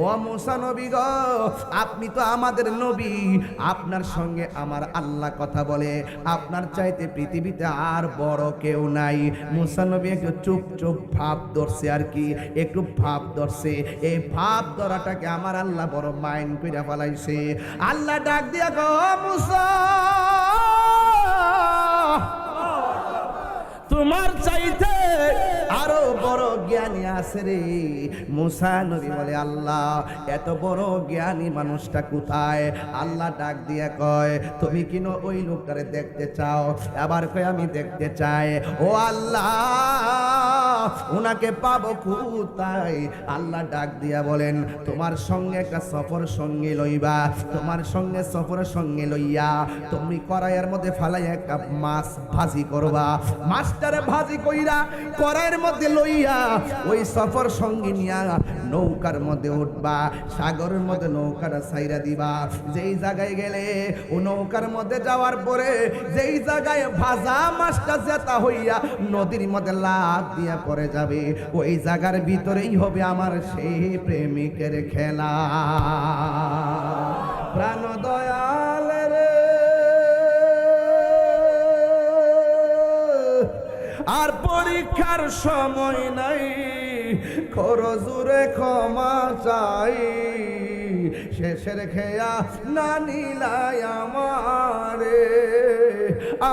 ও মুসা নবী গো, আপনি তো আমাদের নবী, আপনার সঙ্গে আমার আল্লাহ কথা বলে, আপনার চাইতে পৃথিবীতে আর বড় কেউ নাই। মুসা নবী একটু চুপ চুপ ভাব ধরছে আর কি, একটু ভাব ধরছে। এই ভাব ধরাটাকে আমার আল্লাহ বড় মাইন্ড কইরা ফেলাইছে। আল্লাহ ডাক দিয়া গো, মুসা তোমার চাইতে আরো বড় জ্ঞানী আছে রে। মুসা নবী বলে, আল্লাহ এত বড় জ্ঞানী মানুষটা কোথায়? আল্লাহ ডাক দিয়ে কয়, তুমি কি ওই লোকটারে দেখতে চাও? আবার কয়, আমি দেখতে চাই। ও আল্লাহ, উনাকে পাবো কোথায়? আল্লাহ ডাক দিয়া বলেন, তোমার সঙ্গে একটা সফর সঙ্গে লইবা, তোমার সঙ্গে সফর সঙ্গে লইয়া তুমি কড়াইয়ের মধ্যে ফালাই একটা মাছ ভাজি করবা। মাছটারে ভাজি কইরা কড়াইয়ের মধ্যে লইয়া ওই সফর সঙ্গে নিয়া নৌকার মধ্যে উঠবা, সাগরের মধ্যে নৌকাটা ছাইরা দিবা। যেই জায়গায় গেলে ও নৌকার মধ্যে যাওয়ার পরে যেই জায়গায় ভাজা মাছটা জেতা হইয়া নদীর মধ্যে লাফ দিয়া পড়ে যাবে, ওই জায়গার ভিতরেই হবে আমার সেই প্রেমিকের খেলা। প্রাণ দয়াল রে, আর পরীক্ষার সময় নাই, খরজুরে ক্ষমা চাই, শেষের খেয়া না নিলাই আমারে।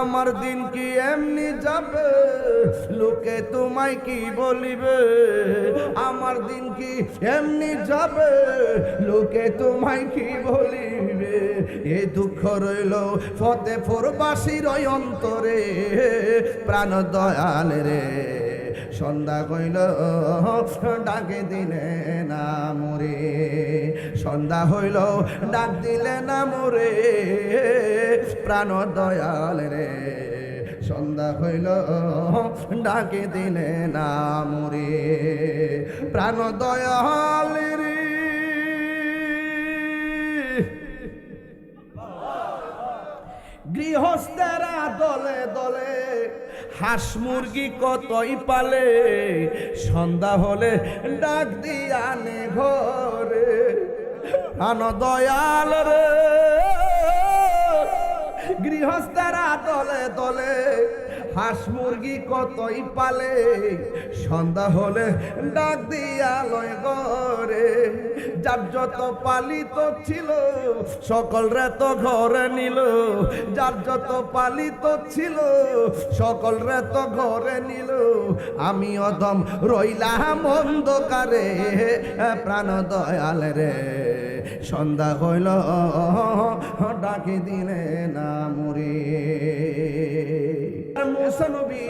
আমার দিন কি এমনি যাবে, লোকে তোমায় কি বলিবে? আমার দিন কি এমনি যাবে, লোকে তোমায় কি বলিবে? এ দুঃখ রইল ফতেপুরবাসীর অন্তরে। প্রাণ দয়াল রে, সন্ধ্যা কইল ডাকে দিলে না মোরে, সন্ধ্যা হইল ডাক দিলে না মোরে। প্রাণ দয়াল রে, সন্ধ্যা হইল ডাকে দিলে না মোরে। প্রাণ দয়াল রে, গৃহস্থেরা দলে দলে হাঁস মুরগি কতই পালে, সন্ধ্যা হলে ডাক দিয়ানে ঘরে। প্রাণ দয়াল রে, গৃহস্থেরা দলে দলে হাঁস মুরগি কতই পালে, সন্ধ্যা হলে ডাক দিয়া লয় ঘরে। যার যত পালিত ছিল সকলরে তো ঘরে নিল, যার যত পালিত ছিল সকলরে তো ঘরে নিল। আমি অদম রইলাম অন্ধকারে। প্রাণ দয়াল রে, সন্ধ্যা হইল ডাকে দিলে না মোরে। মুসা নবী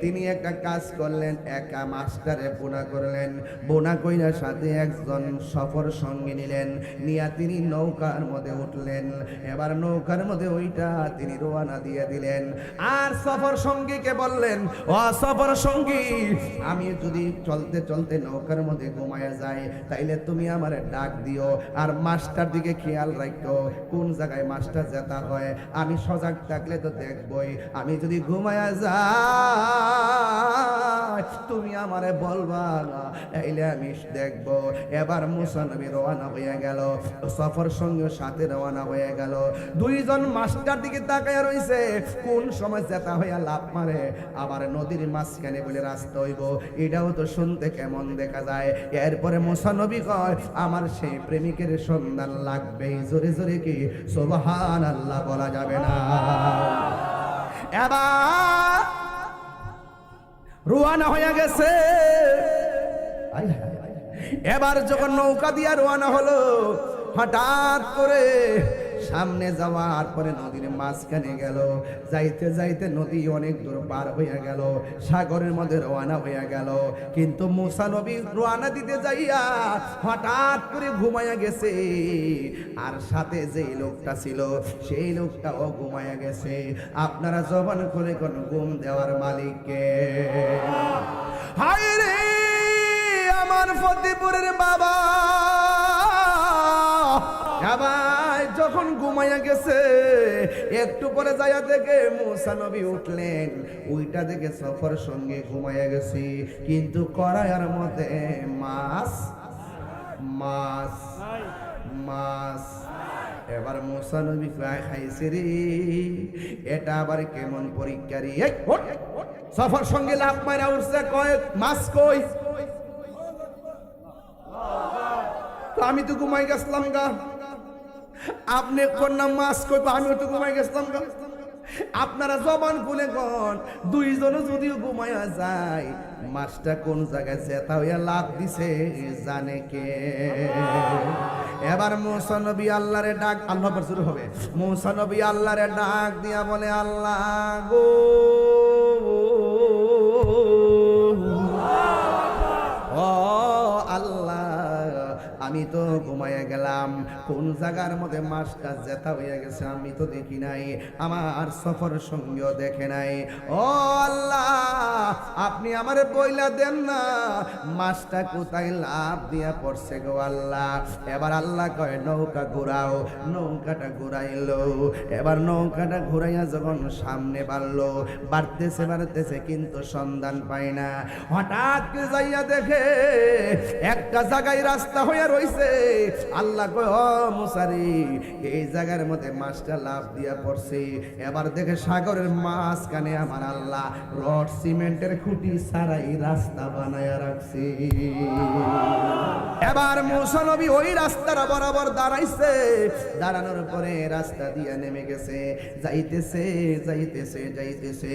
তিনি একটা কাজ করলেন, একা মাস্টারে বোনা করলেন, বোনা কইরা সাথে একজন সফর সঙ্গে নিলেন, নিয়া তিনি নৌকার মধ্যে উঠলেন। এবার নৌকার মধ্যে ওইটা তিনি রওনা দিয়ে দিলেন। আর সফর সঙ্গীকে বললেন, ও সফর সঙ্গী, আমি যদি চলতে চলতে নৌকার মধ্যে ঘুমায়া যাই তাইলে তুমি আমার ডাক দিও, আর মাস্টার দিকে খেয়াল রাখো কোন জায়গায় মাস্টার যেতে হয়। আমি সজাগ থাকলে তো দেখবই, আমি যদি ঘুমায়া যাই তুমি আমারে বলবা না, এইলে আমি দেখবো। এবার মুসা নবী রওনা হয়ে গেল, সফর সঙ্গে সাথে রওনা হয়ে গেল। দুইজন মাস্টার দিকে তাকায় রইছে, কোন সময় যেতে হইয়া লাভ মারে, আবার নদীর মাঝখানে বলে রাস্তা হইব, এটাও তো শুনতে কেমন দেখা যায়। এরপরে মুসা নবী কয়, আমার সেই প্রেমিকের সন্ধান লাগবে। জোরে জোরে কি সুবহানাল্লাহ বলা যাবে না? এবার রওনা হয়ে গেছে। এবার যখন নৌকা দিয়া রওনা হলো, হঠাৎ করে সামনে যাওয়ার পরে নদীর মাঝখানে গেল, যাইতে যাইতে নদী অনেক দূর পার হইয়া গেল, সাগরের মধ্যে রওনা হইয়া গেল। কিন্তু মুসা নবী রওনা দিতে যাইয়া হঠাৎ করে ঘুমাইয়া গেছে, আর সাথে যেই লোকটা ছিল সেই লোকটাও ঘুমাইয়া গেছে। আপনারা জবান করে কোন ঘুম দেওয়ার মালিককে? হায় রে আমার ফতেপুরের বাবা, সবাই যখন ঘুমাইয়া গেছে, একটু পরে যাইয়া দেখে মুসা নবী উঠলেন, ওইটা দেখে সফর সঙ্গে ঘুমাইয়া গেছি, কিন্তু কড়াইয়ের মধ্যে মাছ মাছ মাছ। এবার মুসা নবী খাইছে রে, এটা আবার কেমন পরীক্ষা রে। সফর সঙ্গে লাভ মারা উঠছে, কয় মাছ কই? তো আমি তো ঘুমাই গেছিলাম গা। আপনি কোন না মাছ কই? আমিও তো ঘুমাই গেছিলাম গা। আপনারা জবান খুলে কোন, দুইজনে যদিও ঘুমায়া যায়, মাছটা কোন জায়গায় জেতা হইয়া লাভ দিছে জানে কে? এবার মুসা নবী আল্লাহরে ডাক, আল্লাহ পর শুরু হবে। মুসা নবী আল্লাহরে ডাক দিয়া বলে, আল্লাহ গো, ও আল্লাহ, আমি তো ঘুমাইয়া গেলাম, কোন জায়গার মধ্যে মাছটা জেতা হইয়া গেছে আমি তো দেখি নাই, আমার সফর সঙ্গীও দেখে নাই। ও আল্লাহ, আপনি আমারে বইলা দেন না মাছটা কোথায় লাভ দিয়া পড়ছে গো আল্লাহ। এবার আল্লাহ কয় নৌকা ঘুরাও। নৌকাটা ঘুরাইলো। এবার নৌকাটা ঘুরাইয়া যখন সামনে বাড়লো, বাড়তেছে কিন্তু সন্ধান পায় না। হঠাৎ করে যাইয়া দেখে একটা জায়গায় রাস্তা হইয়া রইছে। আল্লাহ কয়, ও মুসারি, এই জায়গার মধ্যে মাছটা লাভ দিয়া পড়ছে। এবার দেখে সাগরের মাঝখানে আমার আল্লাহ রড সিমেন্টের খুঁটি ছাড়াই রাস্তা বানায়া রাখছে। এবার মুসা নবী ওই রাস্তাটা বরাবর দাঁড়াইছে। দাঁড়ানোর পরে রাস্তা দিয়ে নেমে গেছে, যাইতেছে যাইতেছে যাইতেছে,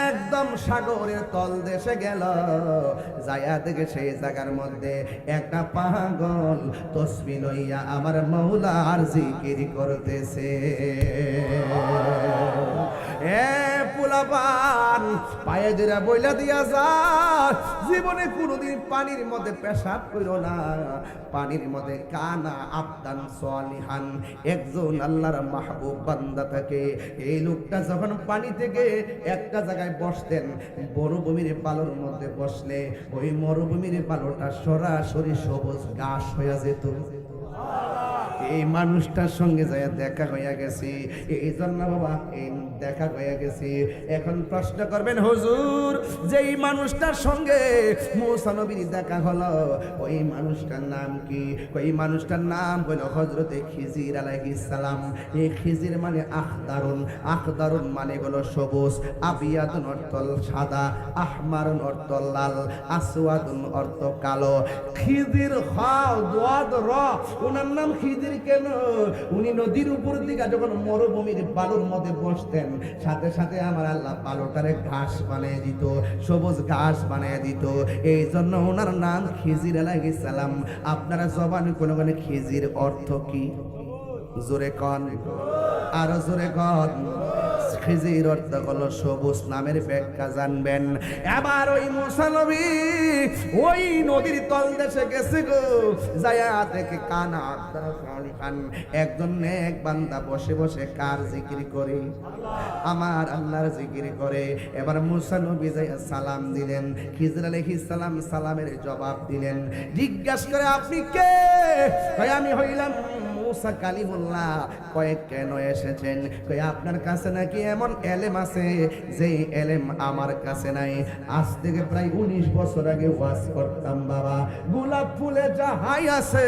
একদম সাগরের তল দেশে গেল। যাইয়া দেখে সেই জায়গার মধ্যে একটা পাগল তসবিহ লইয়া আমার মওলার জিকির করতেছে। এ পোলাপান, পায়ে ধরে বইলা দিয়া যা, জীবনে কোনোদিন পানির মধ্যে পেশাব কইরো না। পানির মধ্যে কানা আবদান সালিহান, একজন আল্লাহর মাহবুব বান্দা থাকে। এই লোকটা যখন পানি থেকে একটা জায়গায় বসতেন, মরুভূমির বালুর মধ্যে বসলে ওই মরুভূমির বালুটা সরাসরি সবুজ ঘাস হয়ে যেত। এই মানুষটার সঙ্গে যায় দেখা হইয়া গেছে, এই জন্য বাবা এই দেখা হইয়া গেছে। এখন প্রশ্ন করবেন, হুজুর, যেই মানুষটার সঙ্গে মুসা নবীর দেখা হলো, ওই মানুষটার নাম কি? ওই মানুষটার নাম হলো হযরতে খিজির আলাইহিস সালাম। এই খিজির মানে আখদারুন, আখদারুন মানে হলো সবুজ, আবিয়াদুন অর্থ সাদা, আহমারুন অর্থ লাল, আসওয়াদুন অর্থ কালো। খিজির খাও দোয়াদ র, ওনার নাম খিজির কেন? উনি নদীর উপর দিকে যখন মরুভূমির বালুর মধ্যে বসতেন, সাথে সাথে আমার আল্লাহ বালুটারে ঘাস বানিয়ে দিত, সবুজ ঘাস বানিয়ে দিত। এই জন্য ওনার নাম খিজির আলাইহিস সালাম। আপনারা জবানে কোন কোন খিজির অর্থ কি? জোরে কন, আরো জোরে কন। খিজির অর্থ হলো সবুজ, নামের ব্যাখ্যা জানবেন। এবার ওই মুসা নবী ওই নদীর তল দেশে গেছে গো, যায়া দেখে কানা আবদান সালিহান, একজন নেক বান্দা বসে বসে কার জিকির করে? আমার আল্লাহর জিকির করে। এবার মুসা নবী যাইয়া সালাম দিলেন। খিজির আলাইহিস সালাম সালামের জবাব দিলেন। জিজ্ঞাসা করে, আপনি কে? কয়, আমি হইলাম মুসা কালিমুল্লাহ। কয়, কেন এসেছেন? কয়, আপনার কাছে নাকি এমন এলেম আছে যে এলেম আমার কাছে নাই। আজ থেকে প্রায় 19 বছর আগে ওয়াজ করতাম বাবা, গোলাপ ফুলে যাহাই আছে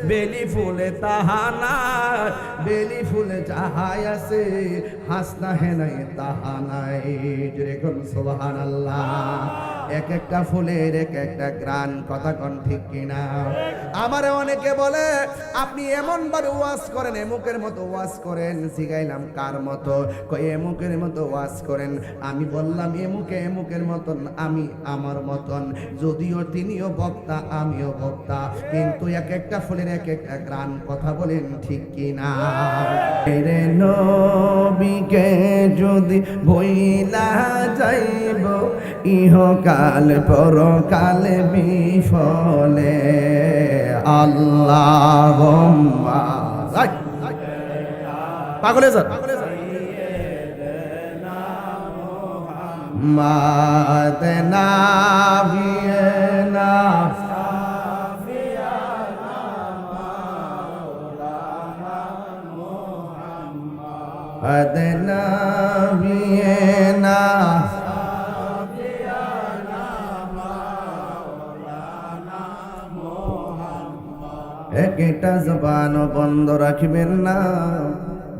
বেলি ফুলে তাহা নাই, বেলি ফুলে যাহাই আছে হাসনা হে নাই তাহা নাই। যেরকম সুবহানাল্লাহ। এক একটা ফুলের এক একটা গ্রান, কথা কোন ঠিক কিনা? আমারে অনেকে বলে, আপনি এমন ভাবে ওয়াজ করেন, এমুকের মতো ওয়াজ করেন। জিগাইলাম কার মতো? কই এমুকের মতো ওয়াজ করেন। আমি বললাম এমুকের মতন, আমি আমার মতন। যদিও তিনিও বক্তা, আমিও বক্তা, কিন্তু এক একটা ফুলের এক একটা গ্রান, কথা বলেন ঠিক কিনা? রে নবীকে যদি ভুইলা যাইব, ইহকাল পরকাল বিফলে। আল্লাহুম্মা পাগলে যা মাদনা ভিয়েনা আদনা ভিয়েনা একটা জবানও বন্ধ রাখবেন না।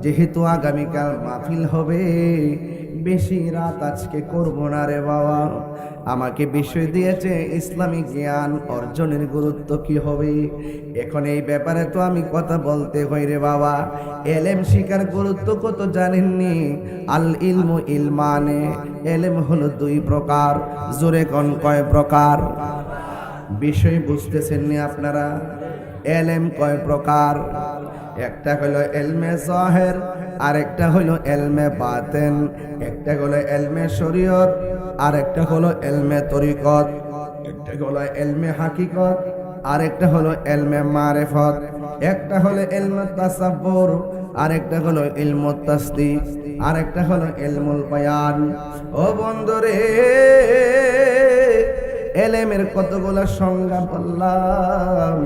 যেহেতু আগামীকাল মাহফিল হবে, বেশি রাত আজকে করব না রে বাবা। আমাকে বিষয় দিয়েছে ইসলামিক জ্ঞান অর্জনের গুরুত্ব কি হবে। এখন এই ব্যাপারে তো আমি কথা বলতে হই রে বাবা। এলেম শিকার গুরুত্ব কত জানেননি? আল ইলমু ইলমানে, এলেম হলো দুই প্রকার। জোরে কোন কয় প্রকার? বিষয় বুঝতেছেন নি আপনারা? এলেম কয় প্রকার? একটা হলো এলমে জাহের, আর একটা হলো এলমে বাতেন। একটা হলো এলমে শরীয়ত, আর একটা হলো এলমে তরিকত। একটা হলো এলমে হাকিকত, আর একটা হলো এলমে মারিফত। একটা হলো এলমে তাসাব্বুর, আর একটা হলো ইলমুত তাসদিক, আর একটা হলো ইলমুল বায়ান। ও বন্ধুরে, এলেমের কতগুলো সংজ্ঞা বললাম,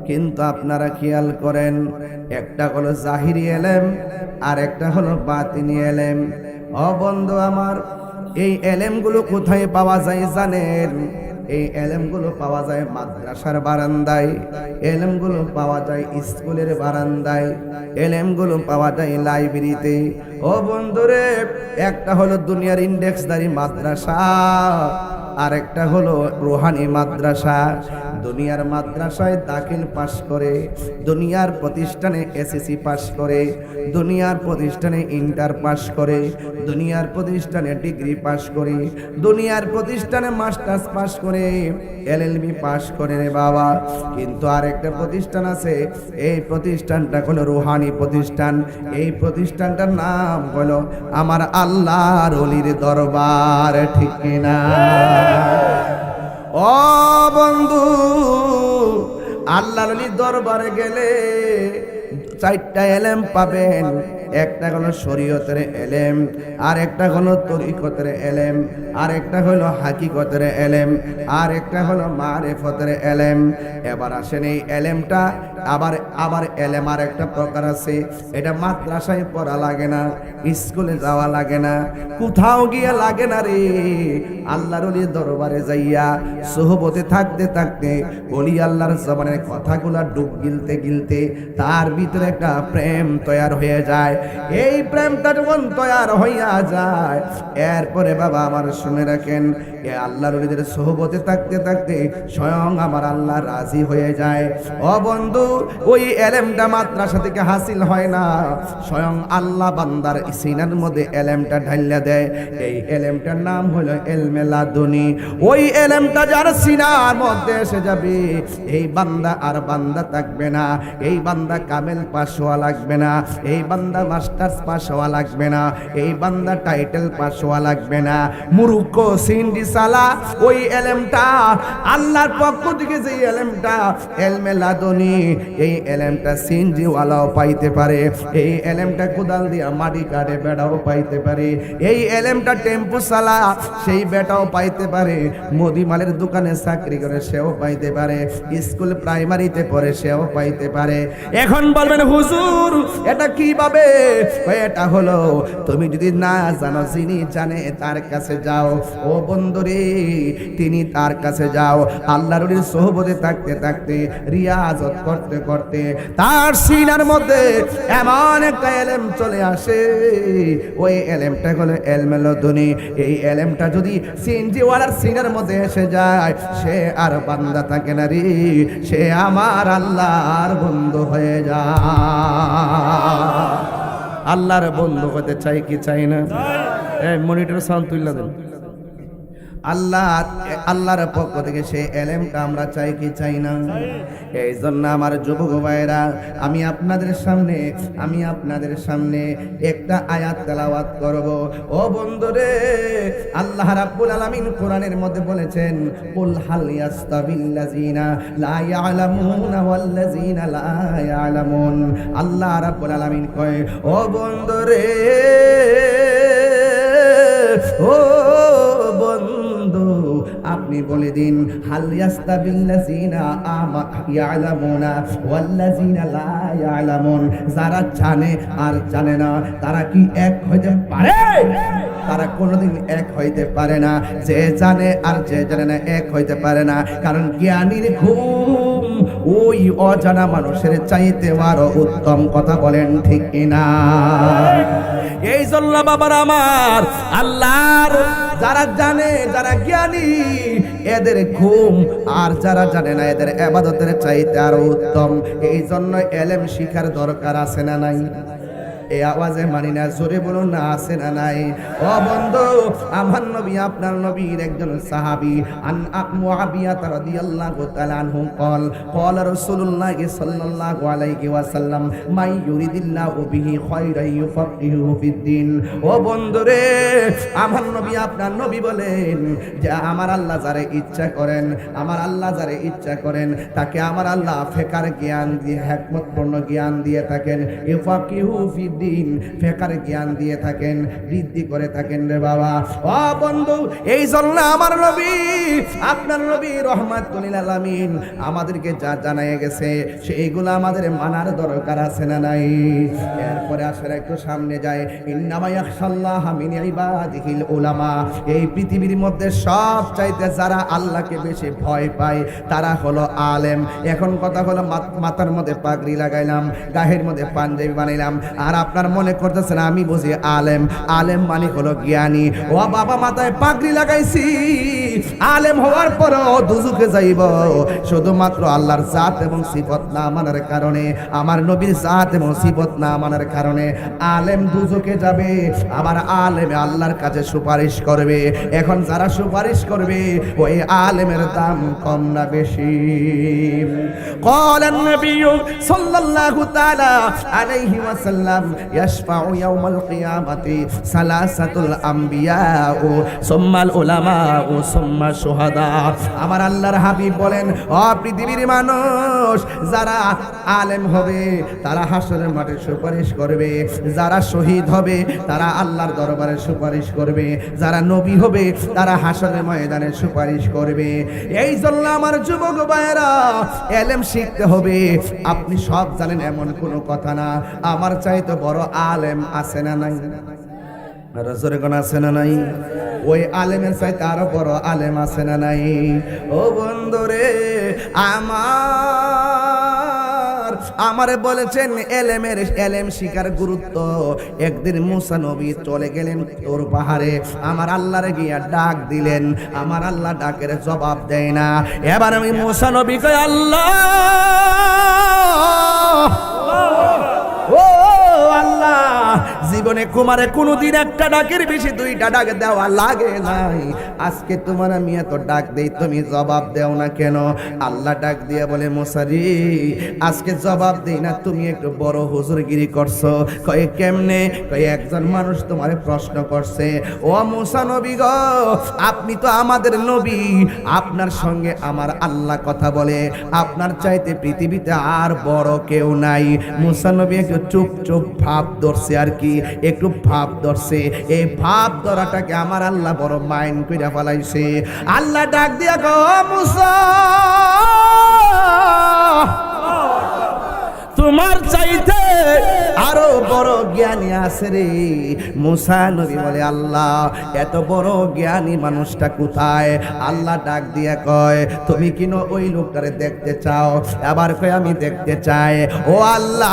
কিন্তু আপনারা খেয়াল করেন, একটা হলো জাহিরি এলেম, আর একটা হলো বাতিনি এলেম। ও বন্ধু আমার, এই এলেমগুলো কোথায় পাওয়া যায় জানেন? এই এলেমগুলো পাওয়া যায় মাদ্রাসার বারান্দায়, এলেমগুলো পাওয়া যায় স্কুলের বারান্দায়, এলেমগুলো পাওয়া যায় লাইব্রেরিতে। ও বন্ধুরে, একটা হলো দুনিয়ার ইন্ডেক্সদারি মাদ্রাসা, আর একটা হলো রুহানি মাদ্রাসা। দুনিয়ার মাদ্রাসায় দাখিল পাশ করে, দুনিয়ার প্রতিষ্ঠানে এসএসসি পাশ করে, দুনিয়ার প্রতিষ্ঠানে ইন্টার পাশ করে, দুনিয়ার প্রতিষ্ঠানে ডিগ্রি পাশ করে, দুনিয়ার প্রতিষ্ঠানে মাস্টার্স পাশ করে, এলএলবি পাশ করে রে বাবা। কিন্তু আরেকটা প্রতিষ্ঠান আছে, এই প্রতিষ্ঠানটা হলো রুহানি প্রতিষ্ঠান। এই প্রতিষ্ঠানটার নাম হলো আমার আল্লাহর ওলির দরবার। ঠিক কিনা? ও বন্ধু, আল্লাহর ওলির দরবারে গেলে চারটা এলেম পাবেন। একটা হলো শরীয়তের এলেম, আর একটা হলো তরিকতের এলেম, আর একটা হলো হাকিকতের এলেম, আর একটা হলো মারিফতের এলেম। এবার আসেন, এই এলেমটা আবার এলেম আর একটা প্রকার আছে। এটা মাদ্রাসায় পড়া লাগে না, স্কুলে যাওয়া লাগে না, কোথাও গিয়ে লাগে না রে। আল্লাহর ওলির দরবারে যাইয়া সোহবতে থাকতে থাকতে ওলি আল্লাহর জবানের কথাগুলা ডুব গিলতে গিলতে তার ভিতরে একটা প্রেম তৈরি হয়ে যায়। এই প্রেমটা যখন তৈরি হইয়া যায়, এরপরে বাবা আমার শুনে রাখেন, এ আল্লাহর ওলিদের সোহবতে থাকতে থাকতে স্বয়ং আমার আল্লাহ রাজি হয়ে যায়। ও বন্ধু, ওই এলেমটা মাদ্রাসা থেকে হাসিল হয় না, স্বয়ং আল্লাহ বান্দার সিনার মধ্যে এলেমটা ঢাইলা দেয়। এই এলেমটার নাম হলো এলমে লাদুনি। ওই এলেমটা যার সিনার মধ্যে এসে যাবে, এই বান্দা আর বান্দা থাকবে না, এই বান্দা কামেল পাস হওয়া লাগবে না, এই বান্দা মাস্টার্স পাস হওয়া লাগবে না, এই বান্দা টাইটেল পাস হওয়া লাগবে না। মুরুক্ষ সিন্ডি সালা, ওই এলেমটা আল্লাহর পক্ষ থেকে, যে এলেমটা এলমে লাদুনি, এই এলেমটা সিনজিওয়ালাও পাইতে পারে, এই এলেমটা কোদাল দিয়া মাটি কাটে বেড়াও পাইতে পারে, এই এলেমটা টেম্পু চালা সেই বেটাও পাইতে পারে, মুদিমালের দোকানে চাকরি করে সেও পাইতে পারে, স্কুল প্রাইমারিতে পড়ে সেও পাইতে পারে। এখন বলবেন হুজুর এটা কিভাবে? এটা হলো, তুমি যদি না জানো, যিনি জানে তার কাছে যাও। ও বন্ধুরে, তিনি তার কাছে যাও। আল্লাহর ওলির সোহবতে থাকতে থাকতে, রিয়াজত করতে করতে তার সিনার মধ্যে এমন একটা এলেম চলে আসে, ওই এলেমটা হলো এলমে লাদুনি। এই এলেমটা যদি সিনজিওয়ালার সিনার মধ্যে এসে যায়, সে আর বান্দা থাকে না রে, সে আমার আল্লাহর বন্ধু হয়ে যায়। আল্লাহর বন্ধু হতে চাই কি চাই না? এই মনিটর সাউন্ড তুইলা দেন। আল্লাহর পক্ষ থেকে সেই এলেমটা আমরা চাই কি চাই না? এই জন্য আমার যুবক ভাইরা, আমি আপনাদের সামনে একটা আয়াত তেলাওয়াত করব। ও বন্ধুরে, আল্লাহ রাব্বুল আলামিন কোরআনের মধ্যে বলেছেন, কুল হাল ইয়াস্তাবিল্লাযিনা লা ইয়ালামুনা ওয়াল্লাযিনা লা ইয়ালামুন। আল্লাহ রাব্বুল আলামিন কয়, ও বন্ধুরে, ও বন্ধু, আপনি বলে দিন, হাল ইয়াস্তাবিল্লাযিনা ইয়ালামুনা ওয়াল্লাযিনা লা ইয়ালামুন। যারা জানে আর জানে না, তারা কি এক হইতে পারে? তারা কোনোদিন এক হইতে পারে না। যে জানে আর যে জানে না এক হইতে পারে না, কারণ জ্ঞানীর ঘুম ওই অজানা মানুষের চাইতে আরো উত্তম। কথা বলেন ঠিক কিনা? এই জন্য বাবার আমার, আল্লাহর যারা জানে, যারা জ্ঞানী, এদের ঘুম আর যারা জানে না এদের ইবাদতের চাইতে আরো উত্তম। এই জন্য ইলম শিখার দরকার আছে না নাই? এই আওয়াজে মানি না, জোরে বলুন না, আছে না নাই? ও বন্ধু, আমার নবী আপনার নবীর একজন সাহাবী আন মুআবিয়া রাদিয়াল্লাহু তাআলা আনহু قال قال رسول الله صلى الله عليه وسلم من يريد الله به خيرا يفقهه في الدين। ও বন্ধু রে, আমার নবী আপনার নবী বলেন যে আমার আল্লাহ যারে ইচ্ছা করেন, আমার আল্লাহ যারে ইচ্ছা করেন তাকে আমার আল্লাহ ফিকার জ্ঞান দিয়ে, হিকমতপূর্ণ জ্ঞান দিয়ে থাকেন। ইফাকিহু ফি দিন, ফিকার জ্ঞান দিয়ে থাকেন, বৃদ্ধি করে থাকেন রে বাবা। ও বন্ধু, এই জন্য আমার নবী আপনার নবী রহমাতুল লিল আলামিন আমাদেরকে যা জানায় গেছে সেইগুলো আমাদের মানার দরকার আছে না নাই? এরপরে আসলে একটু সামনে যায়, ইন্নামা ইয়াখশাল্লাহ মিন ইবাদিহিল উলামা। এই পৃথিবীর মধ্যে সব চাইতে যারা আল্লাহকে বেশি ভয় পায় তারা হলো আলেম। এখন কথা হলো মাথার মধ্যে পাগড়ি লাগাইলাম, গায়ের মধ্যে পাঞ্জাবি বানাইলাম, আর আপনার মনে করতেছেন আমি বুঝি আলেম। আলেম মানে হলো জ্ঞানী। ও বাবা, মাথায় পাগড়ি লাগাইছি, আলেম হওয়ার পরও দুজকে যাইব শুধুমাত্র আল্লাহর জাত এবং সিফত না মানার কারণে, আমার নবীর জাত এবং সিফত না মানার কারণে আলেম দুজকে যাবে। আবার আলেম আল্লাহর কাছে সুপারিশ করবে। এখন যারা সুপারিশ করবে ওই আলেমের দাম কম না বেশি? قال النبي صلى الله تعالى عليه وسلم يشفع يوم القيامة ثلاثة الأنبياء ثم العلماء ثم الشهداء। আমার আল্লাহর হাবিব বলেন, ও পৃথিবীর মানুষ, যারা আলেম হবে তারা হাসরের মাঠে সুপারিশ করবে, যারা শহীদ হবে তারা আল্লাহর দরবারে সুপারিশ করবে, যারা নবী হবে তারা হাসরের ময়দানে সুপারিশ করবে। এই জন্য আমার যুবক ভাইয়েরা, ইলম শিখতে হবে। আপনি সব জানেন এমন কোনো কথা না। আমার চাইতে বড় আলেম আছে না নাই? জোরে কোন আছে না নাই? ওই আলেমের চাইতে আরো বড় আলেম আছে না নাই? ও বন্ধুরে আমারে বলেছেন এলেম শিকার গুরুত্ব। একদিন মুসা নবী চলে গেলেন তোর পাহাড়ে, আমার আল্লাহরে গিয়া ডাক দিলেন, আমার আল্লাহ ডাকের জবাব দেয় না। এবার আমি মুসা নবী কই, আল্লাহ ও আল্লাহ, জীবনে কুমারে কোনোদিন একটা ডাকের বেশি দুইটা ডাক দেওয়া লাগে নাই, আজকে তোমার আমি এত ডাক দেই তুমি জবাব দেও না কেন? আল্লাহ ডাক দিয়া বলে, মুসারি আজকে জবাব দেই না, তুমি একটু বড় হুজুরগিরি করছো। কয়ে কেমনে? কয়ে একজন মানুষ তোমারে প্রশ্ন করছে, ও মুসা নবী গো, আপনি তো আমাদের নবী, আপনার সঙ্গে আমার আল্লাহ কথা বলে, আপনার চাইতে পৃথিবীতে আর বড় কেউ নাই। মুসা নবী একটু চুপ চুপ ভাব ধরছে, আর কি একটু ভাব ধরছে। এই ভাব ধরাটাকে আমার আল্লাহ বড় মাইন্ড কইরা ফেলাইছে। আল্লাহ ডাক দিয়া গো, মুসা তোমার চাইতে আরো বড় জ্ঞানী আছে রে। মুসা নবী বলে, আল্লাহ এত বড় জ্ঞানী মানুষটা কোথায়? আল্লাহ ডাক দিয়া কয়, তুমি কি ওই লোকটারে দেখতে চাও? আবার কয়, আমি দেখতে চাই। ও আল্লাহ,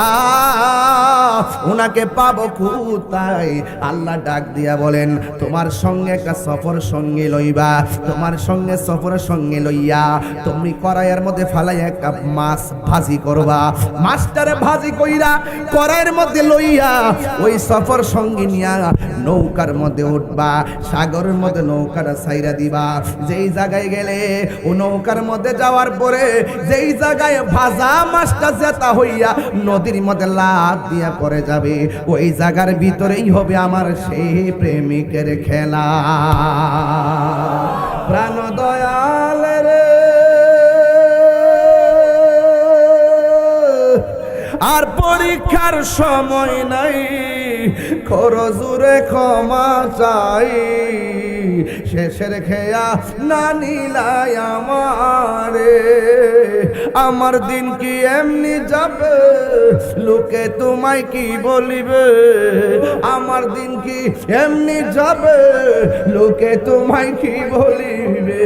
উনাকে পাবো কোথায়? আল্লাহ ডাক দিয়া বলেন, তোমার সঙ্গে একটা সফর সঙ্গে লইবা, তোমার সঙ্গে সফরের সঙ্গে লইয়া তুমি কড়াইয়ের মধ্যে ফালাইয়া একটা মাছ ভাজি করবা। মাছটারে ভাজি কইরা কড়াইয়ের মধ্যে লইয়া ওই সফর সঙ্গী নিয়া নৌকার মধ্যে উঠবা, সাগরের মধ্যে নৌকাটা ছাইরা দিবা। যেই জায়গায় গেলে ও নৌকার মধ্যে যাওয়ার পরে যেই জায়গায় ভাজা মাছটা জেতা হইয়া নদীর মধ্যে লাফ দিয়া পড়ে যাবে, ওই জায়গার ভিতরেই হবে আমার সেই প্রেমিকের খেলা। প্রাণ দয়াল রে, আর পরীক্ষার সময় নাই, খরজুরে ক্ষমা চাই, শেষের খেয়া না নিলাই আমারে, আমার দিন কি এমনি যাবে, লোকে তোমায় কি বলিবে, আমার দিন কি এমনি যাবে, লোকে তোমায় কি বলিবে।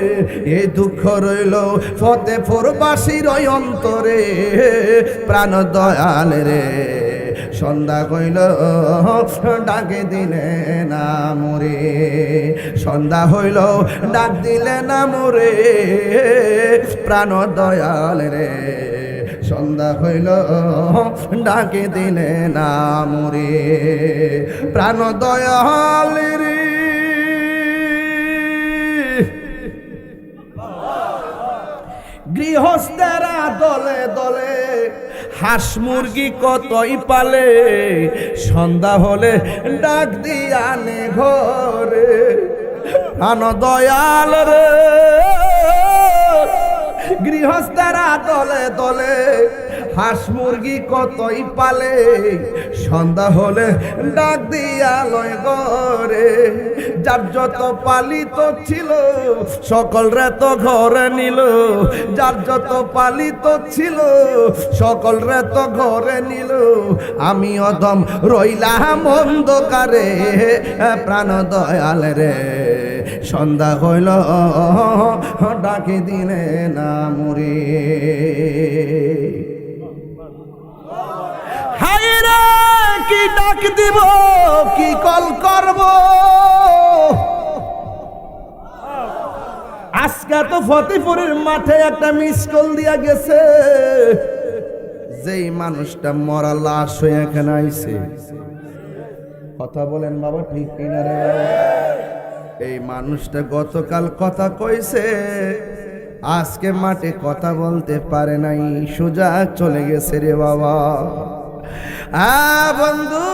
এ দুঃখ রইল ফতেপুরবাসীর ওই অন্তরে, প্রাণ দয়াল রে সন্ধ্যা কইল ডাকে দিলে না মোরে, সন্ধ্যা হইল ডাক দিলে না মোরে, প্রাণ দয়াল রে সন্ধ্যা হইল ডাকে দিলে না মোরে, প্রাণ দয়াল রে। গৃহস্থেরা দলে দলে হাঁস মুরগি কতই পালে, সন্ধ্যা হলে ডাক দিয়া নে ঘরে, প্রাণ দয়াল রে। গৃহস্থেরা দলে দলে হাঁস মুরগি কতই পালে, সন্ধ্যা হলে ডাক দিয়া লয় ঘরে, যার যত পালিত ছিল সকল রে তো ঘরে নিল, যার যত পালিত ছিল সকল রে তো ঘরে নিল, আমি অদম রইলাম অন্ধকারে, প্রাণ দয়াল রে সন্ধ্যা হইল ডাকে দিলে না মোরে। হায়রে কি ডাক দিব, কি কল করব, আজকে তো ফতেপুরের মাঠে একটা মিস কল দিয়া গেছে, যেই মানুষটা মরা লাশ হয়ে এখানে আইছে। কথা বলেন বাবা, ঠিক কিনা রে? এই মানুষটা গতকাল কথা কইছে, আজকে মাঠে কথা বলতে পারে নাই, সোজা চলে গেছে রে বাবা। বন্ধু,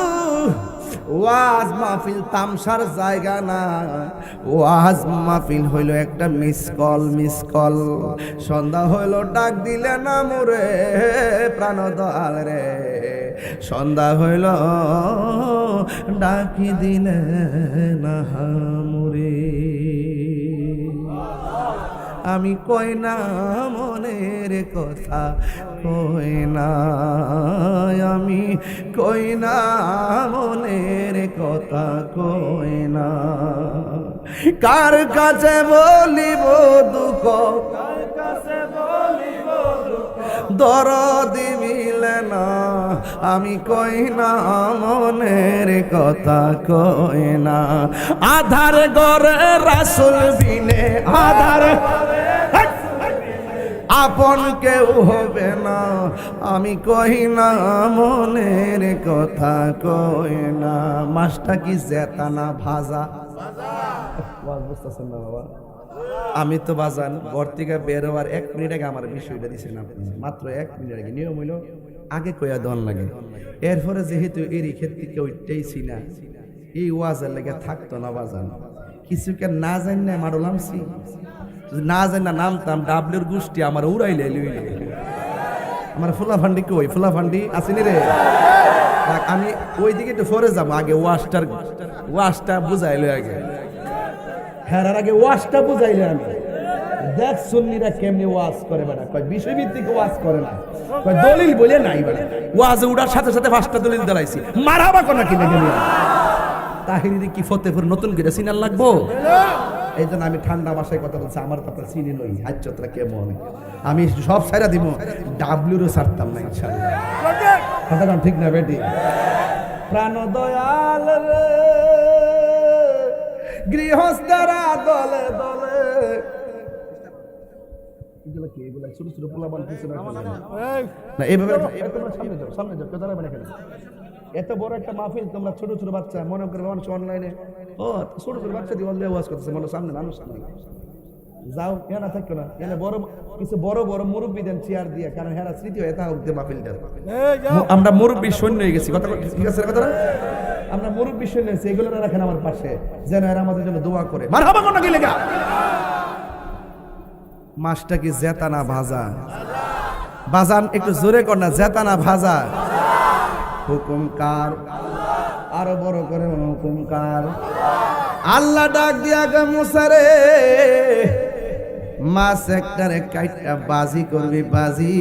ওয়াজ মাহফিল তামসার জায়গা না, ওয়াজ মাহফিল হইল একটা মিস কল, মিস কল। সন্ধ্যা হইল ডাক দিলে না মোরে, প্রাণ দয়াল রে সন্ধ্যা হইল ডাকি দিলে না মোরে। আমি কই না মনের কথা, কই না আমি, কই না মনের কথা, কই না কার কাছে বলিব দুঃখ, কার কাছে বলিব দুঃখ, দরদি মিলে না, আমি কই না মনের কথা, কই না। আধার গরে রাসূল বিনে, আধার আপন কেউ হবে না, আমি কই না মনের কথা, কই না। মাছটা কি জেতা না ভাজা? বুঝতেছেন না বাবা? আমি তো বাজান ঘর থেকে বের হওয়ার 1 মিনিট আগে আমার বিষয়টা দিচ্ছেন আপনি, মাত্র 1 মিনিট আগে। নিয়ম হইল আগে কইয়া দন লাগে, এরপরে যেহেতু এরই ক্ষেত্রে কেউ উঠতেইছি না, এই ওয়াজের লেগে থাকতো না বাজান। কিছুকে না জানি না মারলামছি, না জানি না নামতাম ডাবলিউর গোষ্ঠী আমার উড়াইলে লইলে। আমার ফুলা ফান্ডি কই, ফুলা ফান্ডি আসেনি রে? আমি ওই দিকে একটু ফরে যাবো, আগে ওয়াশটা বুঝাইলে, আগে হ্যাঁ আগে ওয়াশটা বুঝাইলে। আমি দেখ সুন্নিরা কেমনি ওয়াজ করে বেটা, কয় বিষয়ভিত্তিক ওয়াজ করে না, কয় দলিল বলে নাই বেটা, ওয়াজে উড়ার সাথে সাথে 5টা দলিল দাঁড়াইছি, মারাবা কোনা কি লেগে নিয়ে তাহিরি কি ফতেপুর নতুন করে সিনার লাগবো? এই জন্য আমি ঠান্ডা ভাষায় কথা বলছি, আমার কথা চিনি নই হাজ্যতরা কেমন, আমি সব ছাইরা দিব, ডাবলিউরও ছাড়তাম না ইনশাআল্লাহ। কথা ঠিক না বেটি? প্রাণ দয়াল রে গৃহস্থরা দলে দলে, এগুলা কি? এগুলা ছোট ছোট পোলা বান কিছু না, এইভাবে সামনে যাও কেউ দাঁড়াবে না এখানে। এত বড় একটা মাহফিল, তোমরা ছোট ছোট বাচ্চা মনে করে মানুষ অনলাইনে, ও ছোট ছোট বাচ্চা দিয়ে অনলাইনে ওয়াজ করতেছে, মনে সামনে মানুষ নেই, যাও এ না থাকতো না, এনে বড় কিছু বড় বড় মুরব্বী দেন চেয়ার দিয়ে, কারণ হেরা স্মৃতি হয় তা হোক মাহফিলটা। আমরা মুরব্বী সৈন্য হয়ে গেছি, কথা ঠিক আছে কথা, আমরা মুরব্বী সৈন্য হয়েছি, এগুলো রাখেন আমার পাশে, যেন এরা আমাদের জন্য দোয়া করে। মারহাবা কোন কি লেগা? মাছটা কি জেতা না ভাজা? বাজান একটু জোরে কর না, জেতা না ভাজা? হুকুম কার? আরো বড় করে হুকুম কার? আল্লাহ ডাক দিয়া গে মুসা রে, মাছ একটারে কাইটা বাজি করবি, বাজি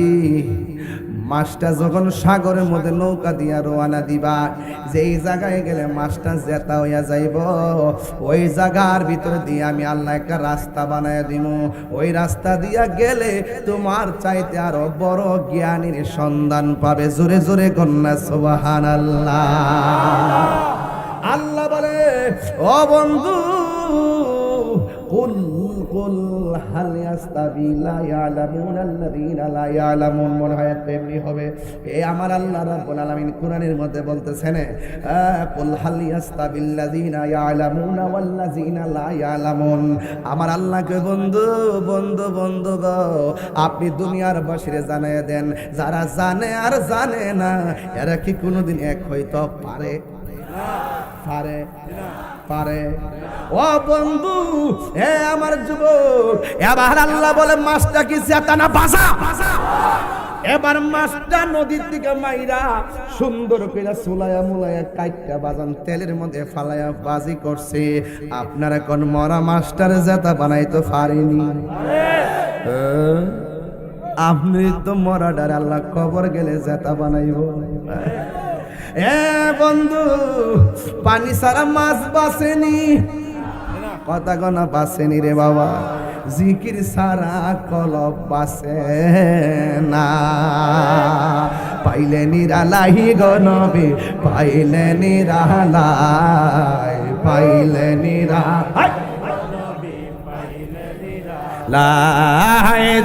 মাছটা যখন সাগরের মধ্যে নৌকা দিয়া রওনা দিবা, যেই জায়গায় গেলে মাছটা জেতা হইয়া যাইব, ওই জায়গার ভিতর দিয়ে আমি আল্লাহ একটা রাস্তা বানায় দিব। ওই রাস্তা দিয়া গেলে তোমার চাইতে আরো বড় জ্ঞানীর সন্ধান পাবে। জোরে জোরে কন্যা সুবহানাল্লাহ। আল্লাহ বলে, ও বন্ধু, কুল কুল হাল ইয়াস্তাবি লা ইয়ালামুন আল্লাযীনা লা ইয়ালামুন। মনে হয় তেমনি হবে। এই আমার আল্লাহ রাব্বুল আলামিন কোরআনের মধ্যে বলতেছেন, কুল হাল ইয়াস্তাবিল লাযীনা ইয়ালামুন ওয়াল্লাযীনা লা ইয়ালামুন। আমার আল্লাহকে বন্ধু বন্ধু বন্ধু গো, আপনি দুনিয়ার বাসীরে জানায় দেন, যারা জানে আর জানে না এরা কি কোনোদিন এক হইতে পারে? পারে পারে? ও বন্ধু, হে আমার যুবক, এবার আল্লাহ বলে মাছটা কি জেতা না বাজা? এবার মাছটা নদীর দিকে মাইরা সুন্দর করে চুলায়া মুলায়া কাইটটা বাজান তেলের মধ্যে ফালায়া বাজি করছে। আপনারা কোন মরা মাছটার জেতা বানাইতে পারেনি? আপনি তো মরাডার আল্লাহ কবর গেলে জেতা বানাইব। এ বন্ধু, পানি সারা মাছ বাসেনি, কথা গনা বাসেনি রে বাবা। জিকির সারা কলব বাসে না। পাইলে নিরালাই গো নবী, পাইলে নিরালাই, পাইলে নিরালাই।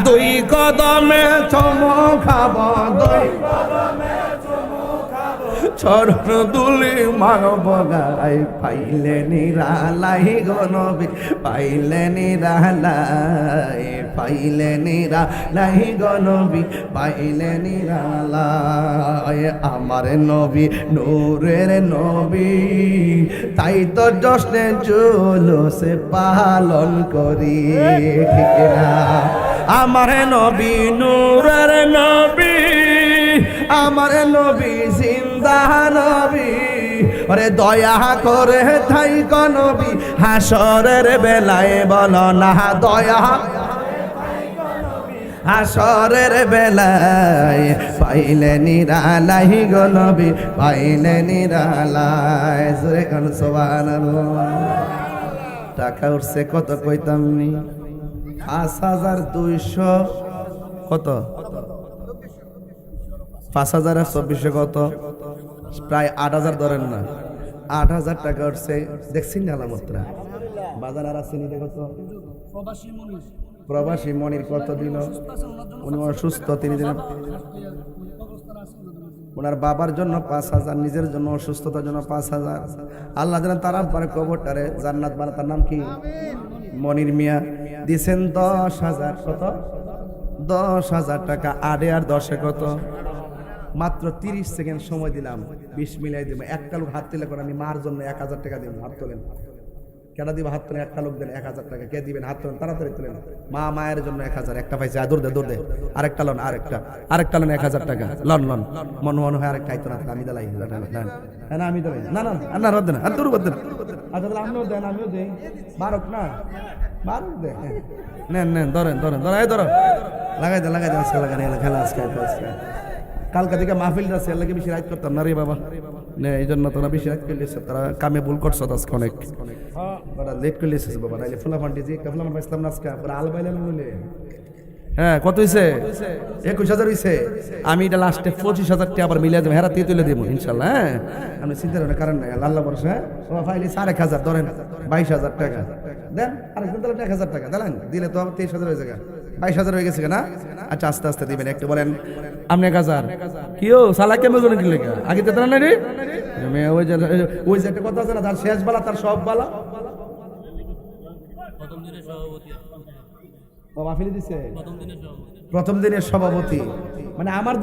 দুই কদমে চমকাব, দুই চরণ দুলি মানব গাই, পাইলে নিরালাই গো নবী, পাইলে নিরালাই, পাইলে নিরালাই গো নবী, পাইলে নিরালাই। আমার নবী নূরের নবী, তাই তো জশ্নে জুলুসে পালন করি, ঠিক না? আমার নবী নূরের নবী, আমার নবী জিন্দা নবী, ওরে দয়া করে তাই গো নবী, হাসরের বেলায় বলো না দয়া, হাসরের বেলায় পাইলে নিরালাই গো নবী, পাইলে নিরালাই। জোরে কোন সুবহানাল্লাহ। টাকা উঠছে কত কইতাম নি? 5200 কত? 5000 আর 2400 কত? প্রায় 8000 ধরেন না, 8000 টাকা উঠছে। দেখছেন না আলামতরা? বাজার আর আসেনি দেখো তো। প্রবাসী মনির কত দিন? উনি অসুস্থ, তিনি দিন ওনার বাবার জন্য 5000, নিজের জন্য অসুস্থতার জন্য 5000। আল্লাহ জানেন তার আব্বার কবরটারে জান্নাত বানা। তার নাম কি? মনির মিয়া। দিছেন 10,000। কত? 10,000 টাকা। আড়ে আর 10-এ কত? মাত্র 30 সেকেন্ড সময় দিলাম, 20 মিলাই দিব। একটা লোক হাত তুলে করে আমি মার জন্য 1000 টাকা দিব। হাত তোলেন। কেটা দিব? হাত তোলেন। একটা লোক দেন 1000 টাকা। কে দিবেন? হাত তোলেন, তাড়াতাড়ি তোলেন। মা মায়ের জন্য 1000। একটা পাইছে, দৌড় দে দৌড় দে। আরেকটা লোন, আরেকটা লোন 1000 টাকা। লন লন মন হয় আরেকটা আইতো না, আমি দালাই না, আমি দালাই না না না রদ না, আর তোর বদ না। আচ্ছা তাহলে আমিও দেন, আমিও দেই। বারক না, বারক দে। নেন নেন, ধরেন ধরেন ধরেন, এই ধরো, লাগাই দে লাগাই দে। আজকে লাগানি খেলা, আজকে কালকা থেকে মাহফিল আছে, আল্লাহকে বেশি রাইত করতাম না রে বাবা। এই জন্য তোরা বেশি রাইত করলে তারা কামে ভুল করছো আজকে অনেক। ওরা লেট করলে এসেছে বাবা, নাইলে ফুলাফান্টি যে ফুলাফান পাইছিলাম না আজকে, পুরো আল বাইলে নিলে। হ্যাঁ, কত হয়েছে? 21,000 হয়েছে। আমি এটা লাস্টে 25,000 টাকা আবার মিলিয়ে দেবো, হেরা তুলে দেবো ইনশাল্লাহ। হ্যাঁ, আমি চিন্তা করার কারণ নাই, আল্লাহ বলছে। হ্যাঁ, ও ফাইলে 4,000 ধরেন, 22,000 টাকা দেন। আরেকজন তাহলে 1,000 টাকা দিলেন, দিলে তো আমার 23,000 হয়ে যাবে। 22,000 হয়ে গেছে না? আচ্ছা, আস্তে আস্তে দিবেন। একটু বলেন আপনি 1,000 কিও সালা কেমন করে কিনলে? আগে তো না রে, ওই যে একটা কথা আছে না, তার শেষ বেলা তার সব বেলা। প্রথম দিনের সভাপতি মানে আমার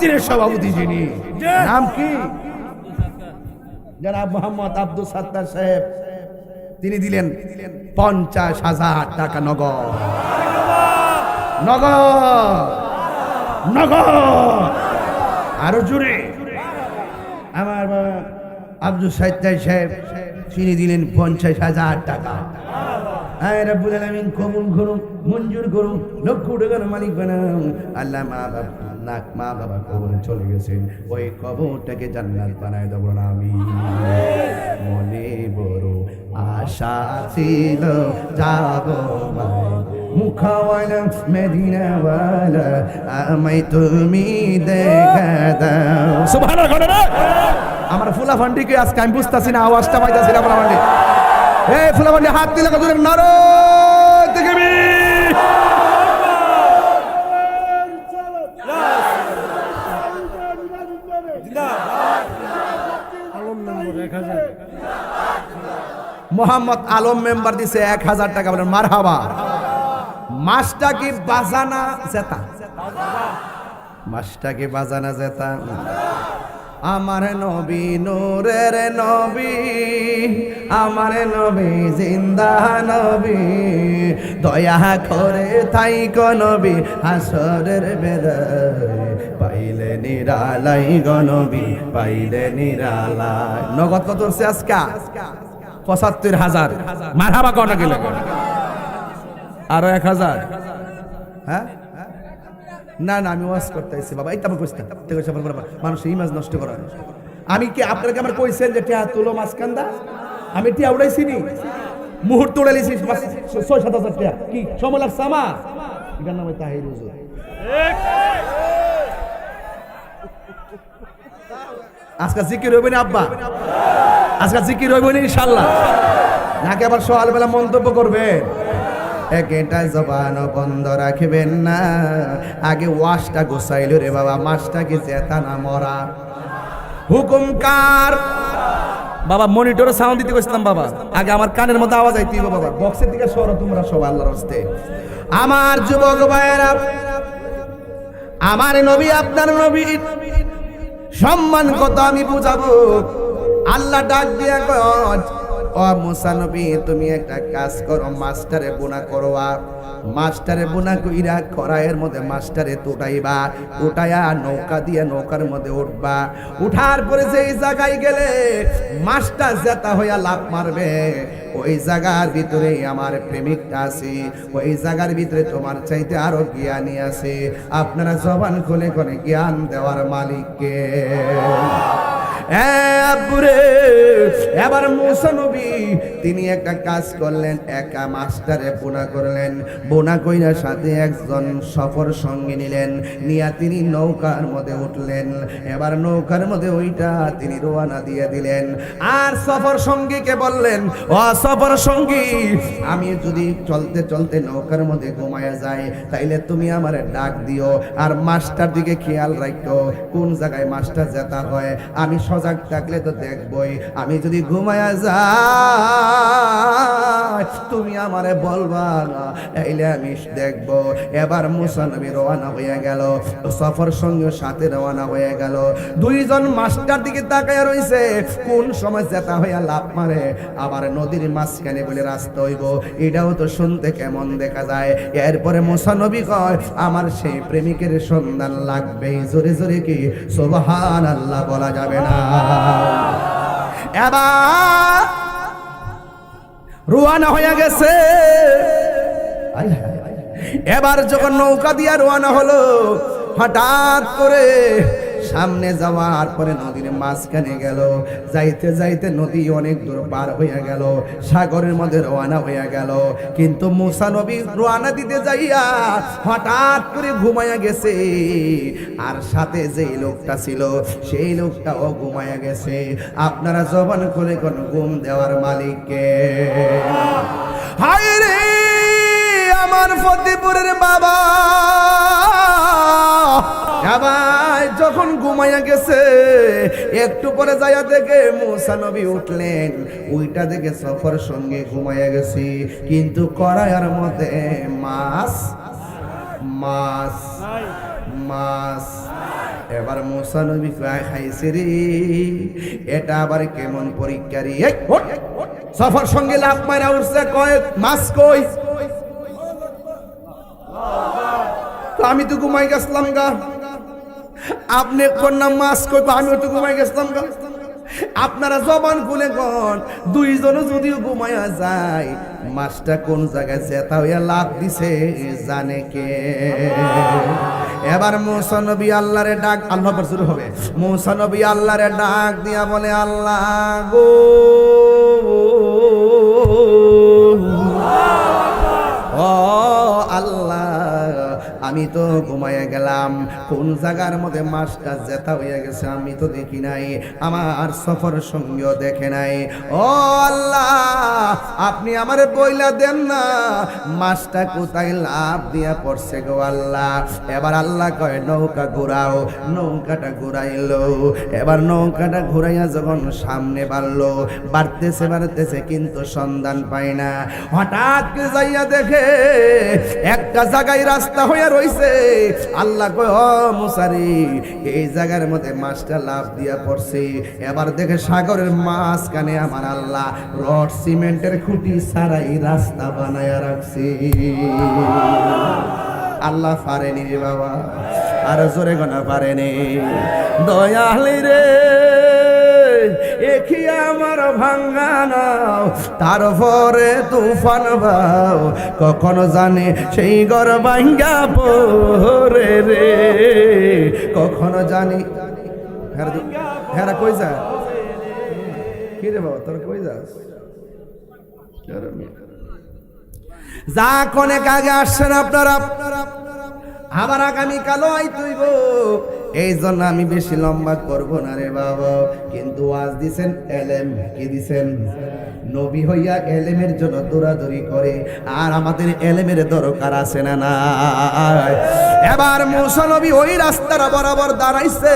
দিনের সভাপতি যিনি, নাম কি? জনাব মোহাম্মদ আব্দুল সাত্তার সাহেব। তিনি দিলেন 50,000 টাকা নগদ। নগদ নগদ আরো জোরে। আমার আব্দুল সাত্তার সাহেব তিনি দিলেন 50,000 টাকা। আয় রব্বুল আলামিন কবুল করুন, মঞ্জুর করুন, লক্ষ টাকার মালিক বানাও। আল্লাহ মা বাবা কবরে চলে গেছেন, ওই কবরটাকে জান্নাত বানায় দেব না আমি। মনে বড় আশা ছিল যাব মুখাওয়ালা মদিনাওয়ালা, আমায় তুমি দেখা দাও। সুবহানাল্লাহ। আমার ফুলা ফান্ডিকে আজকে আমি বুঝতেছি না, আওয়াজটা পাইতাছি না। ফুলা ফান্ডি, এই ফুলা ফান্ডি হাত দিলে কত নারো দেখবি। মোহাম্মদ আলম মেম্বার দিছে 1000 টাকা, বলেন মারহাবা। মাসটা কি বাজানা জেতা, মাসটা কি বাজানা জেতা। আমার নবী নূরের নবী, আমার নবী জিন্দা নবী, দয়া করে থাইকো নবী হাসরের বেলায়, পাইলে নিরালাই গো নবী, পাইলে নিরালাই। নগদ কত হচ্ছে আজকা? ৭৫,০০০। মারহাবা কোনা গেলে আরো 1000। হ্যাঁ না না, আমি ওয়াজ করতে আইছি বাবা। এই তো আমি কইছি মানুষ ইমেজ নষ্ট করা। আমি কি আপনাকে আমার কইছেন যে টিয়া তুলো মাঝখান্দা? আমি টিয়া উড়াইছি নি, মুহূর্ত উড়াইছি ৬-৭ টিয়া। কি সময় লাগছে আমার? এটার নাম তাহির হুজুর। আজকে জিকির হইবে না আব্বা? আজকে জিকির হইব না ইনশাআল্লাহ? নাকি আবার সকালবেলা মন্তব্য করবে? একটা জবান বন্ধ রাখবেন না, আগে ওয়াশটা গোসাইল রে বাবা। মাছটা কি জেতা না মরা? হুকুম কার? বাবা মনিটরে সাউন্ড দিতে কইছিলাম বাবা, আগে আমার কানের মধ্যে আওয়াজ আইতে হবে বাবা। বক্সের দিকে সরো তোমরা সব আল্লাহর রাস্তে। আমার যুবক ভাইয়েরা, আমার নবী আপনার নবী সম্মান কত আমি বুঝাবো। আল্লাহ ডাক দিয়া কয়, ও মুসা নবী তুমি একটা কাজ করো, মাস্টারে বোনা করবা। মাস্টারে বোনা কইরা খরায়ের মধ্যে মাস্টারে তুটাইবা, উঠাইয়া নৌকা দিয়ে নৌকার মধ্যে উঠবা। উঠার পরে যেই জায়গায় গেলে মাস্টার জেতা হইয়া লাফ মারবে, ওই জায়গার ভিতরে আমার প্রেমিকটা আছে, ওই জায়গার ভিতরে তোমার চাইতে আরো জ্ঞানী আছে। আপনারা জবান খুলে খুলে জ্ঞান দেওয়ার মালিককে। এবার মুসা নবী তিনি একটা কাজ করলেন, একা মাস্টারে বোনা করলেন। বোনা কইরার সাথে একজন সফর সঙ্গী নিলেন, নিয়া তিনি নৌকার মধ্যে উঠলেন। এবার নৌকার মধ্যে ওইটা তিনি রওনা দিয়ে দিলেন। আর সফর সঙ্গীকে বললেন, ও সফর সঙ্গী আমি যদি চলতে চলতে নৌকার মধ্যে ঘুমায়া যাই, তাইলে তুমি আমারে ডাক দিও। আর মাস্টার দিকে খেয়াল রাখো, কোন জায়গায় মাস্টার জেতা হয়। আমি সজাগ থাকলে তো দেখবই, আমি যদি ঘুমায়া যাই তুমি আমারে বলবা, তাইলে আমি দেখব। এবার মুসা নবী রওনা হয়ে গেল, সফর সঙ্গে সাথে রওনা হয়ে গেল। দুইজন মাস্টার দিকে তাকায় রইছে, কোন সময় জেতা হইয়া লাফ মারে। আবার নদীর মাঝখানে বলে রাস্তা হইব, এটাও তো শুনতে কেমন দেখা যায়। এরপরে মুসা নবী কয়, আমার সেই প্রেমিকের সন্ধান লাগবে। জোরে জোরে কি সুবহানাল্লাহ বলা যাবে না? এবার রওনা হয়ে গেছে। এবার যখন নৌকা দিয়া রওনা হলো, হঠাৎ করে সামনে যাওয়ার পরে নদীর মাঝখানে গেল। যাইতে যাইতে নদী অনেক দূর পার হইয়া গেল, সাগরের মধ্যে রওনা হইয়া গেল। কিন্তু মুসা নবী রওনা দিতে যাইয়া হঠাৎ করে ঘুমাইয়া গেছে। আর সাথে যেই লোকটা ছিল সেই লোকটাও ঘুমাইয়া গেছে। আপনারা জবান খুলে কোন ঘুম দেওয়ার মালিককে? হায় রে আমার ফতেপুরের বাবা, আবার যখন ঘুমাইয়া গেছে, একটু পরে যাইয়া দেখে মুসা নবী উঠলেন। ওইটা দেখে সফর সঙ্গে ঘুমাইয়া গেছি, কিন্তু কড়াইয়ের মধ্যে মাছ মাছ মাছ। এবার মুসা নবী খাইছে রে, এটা আবার কেমন পরীক্ষা রে। সফর সঙ্গে লাফ মারা উঠছে, কয় মাছ কই? আমি তো ঘুমাই গেছিলাম গা। আপনি কোন নাম মাছ কই? আমি তো ঘুমাই গেছিলাম গা। আপনারা জবান খুলে কোন দুইজন যদিও ঘুমায়া যায় মাছটা কোন জায়গায় জেতা হইয়া লাভ দিছে জানে কে? এবার মুসা নবী আল্লাহরে ডাক, আল্লাহ পর শুরু হবে। মুসা নবী আল্লাহরে ডাক দিয়া বলে, আল্লাহ গো ও আল্লাহ, আমি তো ঘুমাইয়া গেলাম, কোন জায়গার মধ্যে মাছটা জেতা হইয়া গেছে আমি তো দেখি নাই, আমার সফর সঙ্গীও দেখে নাই। ও আল্লাহ, আপনি আমারে বইলা দেন না মাছটা কোথায় লাভ দিয়া পড়ছে গো আল্লাহ। এবার আল্লাহ কয় নৌকা ঘুরাও। নৌকাটা ঘুরাইলো। এবার নৌকাটা ঘুরাইয়া যখন সামনে বাড়লো, বাড়তেছে কিন্তু সন্ধান পায় না। হঠাৎ করে যাইয়া দেখে একটা জায়গায় রাস্তা হইয়া রইছে। আল্লাহ কয় ও মুসা রে, এই জায়গার মধ্যে মাছটা লাভ দিয়া পড়ছে। এবার দেখে সাগরের মাঝখানে আমার আল্লাহ রড সিমেন্টের খুঁটি ছাড়াই রাস্তা বানায়া রাখছে। আল্লাহ পারেনি রে বাবা, আর জোরে গোনা পারেনি। দয়ালি রে এখি আমার ভাঙ্গা নাও, তারপরে তুফান ভাও, কখনো জানে সেই ঘর ভাঙ্গা পড়ে রে, কখনো জানি। হেরা কই যা কি রে বাবা, তোর কই যাস? যা অনেক আগে আসছেন আপনারা, আবার আগামীকালও আইতইব। এই জন্য আমি বেশি লম্বা করবো না রে বাবা। কিন্তু আজ দিছেন এলেম, কি দিছেন? নবী হইয়া এলেমের জন্য দৌড়াদৌড়ি করে, আর আমাদের এলেমের দরকার আছে না নাই? এবার মুসা নবী ওই রাস্তার বরাবর দাঁড়াইছে।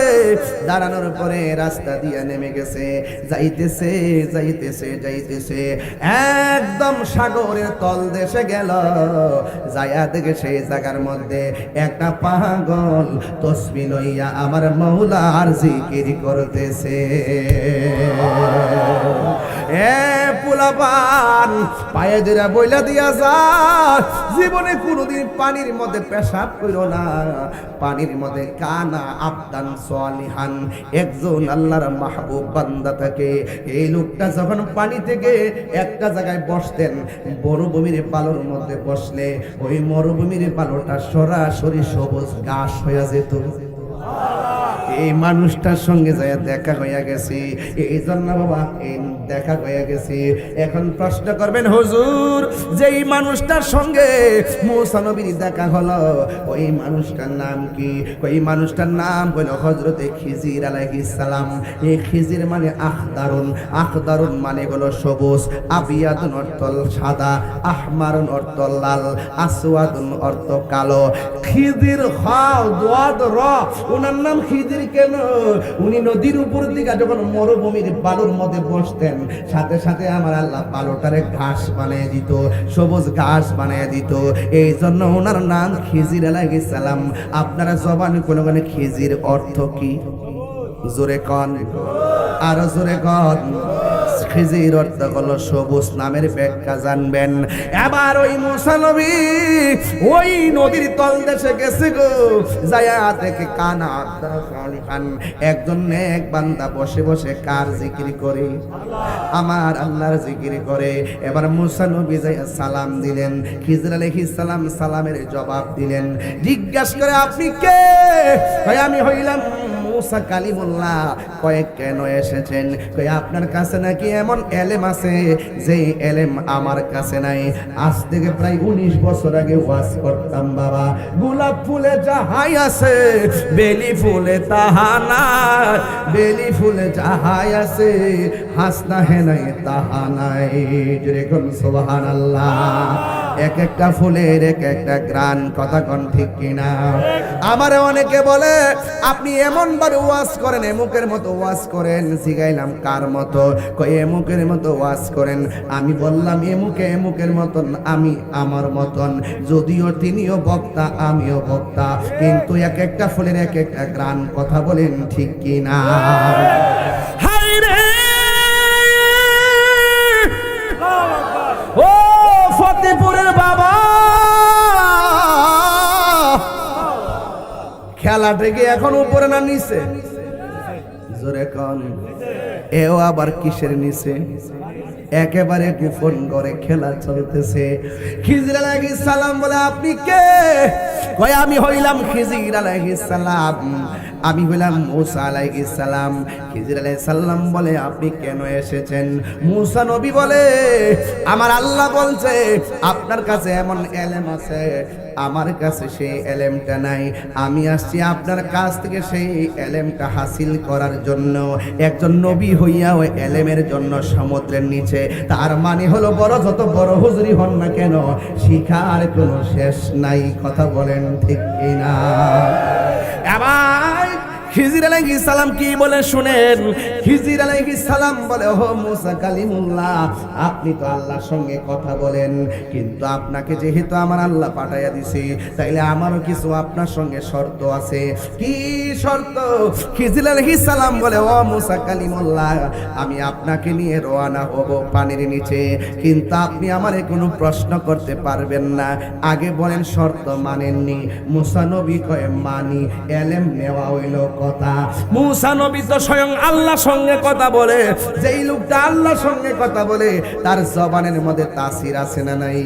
দাঁড়ানোর পরে রাস্তা দিয়ে নেমে গেছে, যাইতেছে যাইতেছে যাইতেছে, একদম সাগরের তল দেশে গেল। যাইয়া দেখে সেই জায়গার মধ্যে একটা পাগল তসবিহ লইয়া আমার মৌলার জিকির করতেছে। এ পোলাপান পায়ে দিরা বইলা দিয়া যা, জীবনে কোনোদিন পানির মধ্যে পেশাব কইরো না। পানির মধ্যে কানা আবদান সালিহান, একজন আল্লাহর মাহবুব বান্দা থাকে। এই লোকটা যখন পানি থেকে একটা জায়গায় বসতেন, মরুভূমির বালুর মধ্যে বসলে ওই মরুভূমির বালুটা সরাসরি সবুজ ঘাস হয়ে যেত। এই মানুষটার সঙ্গে যায় দেখা হইয়া গেছি, এই জন্য বাবা এই দেখা হইয়া গেছি। এখন প্রশ্ন করবেন হুজুর, যেই মানুষটার সঙ্গে মুসা নবীর দেখা হলো ওই মানুষটার নাম কি? ওই মানুষটার নাম হলো হযরতে খিজির আলাইহিস সালাম। এই খিজির মানে আখদারুন, আখদারুন মানে হলো সবুজ, আবিয়াদুন অর্থ সাদা, আহমারুন অর্থ লাল, আসওয়াদুন অর্থ কালো। খিজির খাও দোয়াদ র, ওনার নাম খিজির কেন? উনি নদীর উপর দিকে যখন মরুভূমির বালুর মধ্যে বসতেন, সাথে সাথে আমার আল্লাহ বালুটারে ঘাস বানিয়ে দিত, সবুজ ঘাস বানিয়ে দিত। এই জন্য ওনার নাম খিজির আলাইহিস সালাম। আপনারা জবানে কোন কোন খিজির অর্থ কি? জোরে কন, আর জোরে কন। খিজির অর্থ হলো সবুজ, নামের ব্যাখ্যা জানবেন। এবার ওই মুসা নবী ওই নদীর তল দেশে গেছে গো, যায়া দেখে কানা আবদান সালিহান, একজন নেক বান্দা বসে বসে কার জিকির করে? আমার আল্লাহর জিকির করে। এবার মুসা নবী যায়া সালাম দিলেন। খিজির আলাইহিস সালাম সালামের জবাব দিলেন। জিজ্ঞাসা করে আপনি কে? কয় আমি হইলাম মুসা কালিমুল্লাহ। কয় কেন এসেছেন? কয় আপনার কাছে নাকি এমন এলেম আছে যে এলেম আমার কাছে নাই। আজ থেকে প্রায় 19 বছর আগে ওয়াজ করতাম বাবা, গোলাপ ফুলে যাহাই আছে বেলি ফুলে তাহা নাই, বেলি ফুলে যাহাই আছে হাসনা হে নাই তাহা নাই। যেরকম সুবহানাল্লাহ। এক একটা ফুলের এক একটা গ্রান, কথা কোন ঠিক কিনা? আমার অনেকে বলে আপনি এমন ভাবে ওয়াজ করেন, এমুকের মতো ওয়াজ করেন। জিগাইলাম কার মতো? কই এমুকের মতো ওয়াজ করেন। আমি বললাম এমুকে এমুকের মতন, আমি আমার মতন। যদিও তিনিও বক্তা আমিও বক্তা, কিন্তু এক একটা ফুলের এক একটা গ্রান, কথা বলেন ঠিক কিনা? হাই রে ও ফতেপুরের বাবা, খেলা থেকে এখন উপরে না নিচে? জোরে কোন এও আবার কিসের নিচে একেবারে গোপন করে খেলা চলতেছে খিজির আলাইহিস সালাম বলে আপনি কে কয় আমি হইলাম খিজির আলাইহিস সালাম আমি হইলাম মূসা আলাইহিস সালাম খিজির আলাইহিস সালাম বলে আপনি কেন এসেছেন মূসা নবী বলে আমার আল্লাহ বলছে আপনার কাছে এমন ইলম আছে আমার কাছে সেই ইলমটা নাই আমি আসছি আপনার কাছ থেকে সেই ইলমটা হাসিল করার জন্য একজন নবী হইয়া ওই ইলমের জন্য সমুদ্রের নিচে তার মানে হলো বড় যত বড় হুজুরি হন না কেন শিখার কোনো শেষ নাই কথা বলেন ঠিক কিনা আবার খিজির আলাইহিস সালাম কি বলে শুনেন খিজির আলাইহিস সালাম বলে ও মূসা কালিমুল্লাহ আপনি তো আল্লাহর সঙ্গে কথা বলেন কিন্তু আপনাকে যেহেতু আমার আল্লাহ পাঠাইয়া দিছে তাইলে আমারও কিছু আপনার সঙ্গে শর্ত আছে কি শর্ত খিজির আলাইহিস সালাম বলে ও মূসা কালিমুল্লাহ আমি আপনাকে নিয়ে রওনা হব পানির নিচে কিন্তু আপনি আমারে কোনো প্রশ্ন করতে পারবেন না আগে বলেন শর্ত মানেননি মূসা নবী কয় মানি ইলম নেওয়া হইল কথা মূসা নবী তো স্বয়ং আল্লাহর সঙ্গে কথা বলে যেই লোকটা আল্লাহর সঙ্গে কথা বলে তার জবানের মধ্যে তাসির আছে না নাই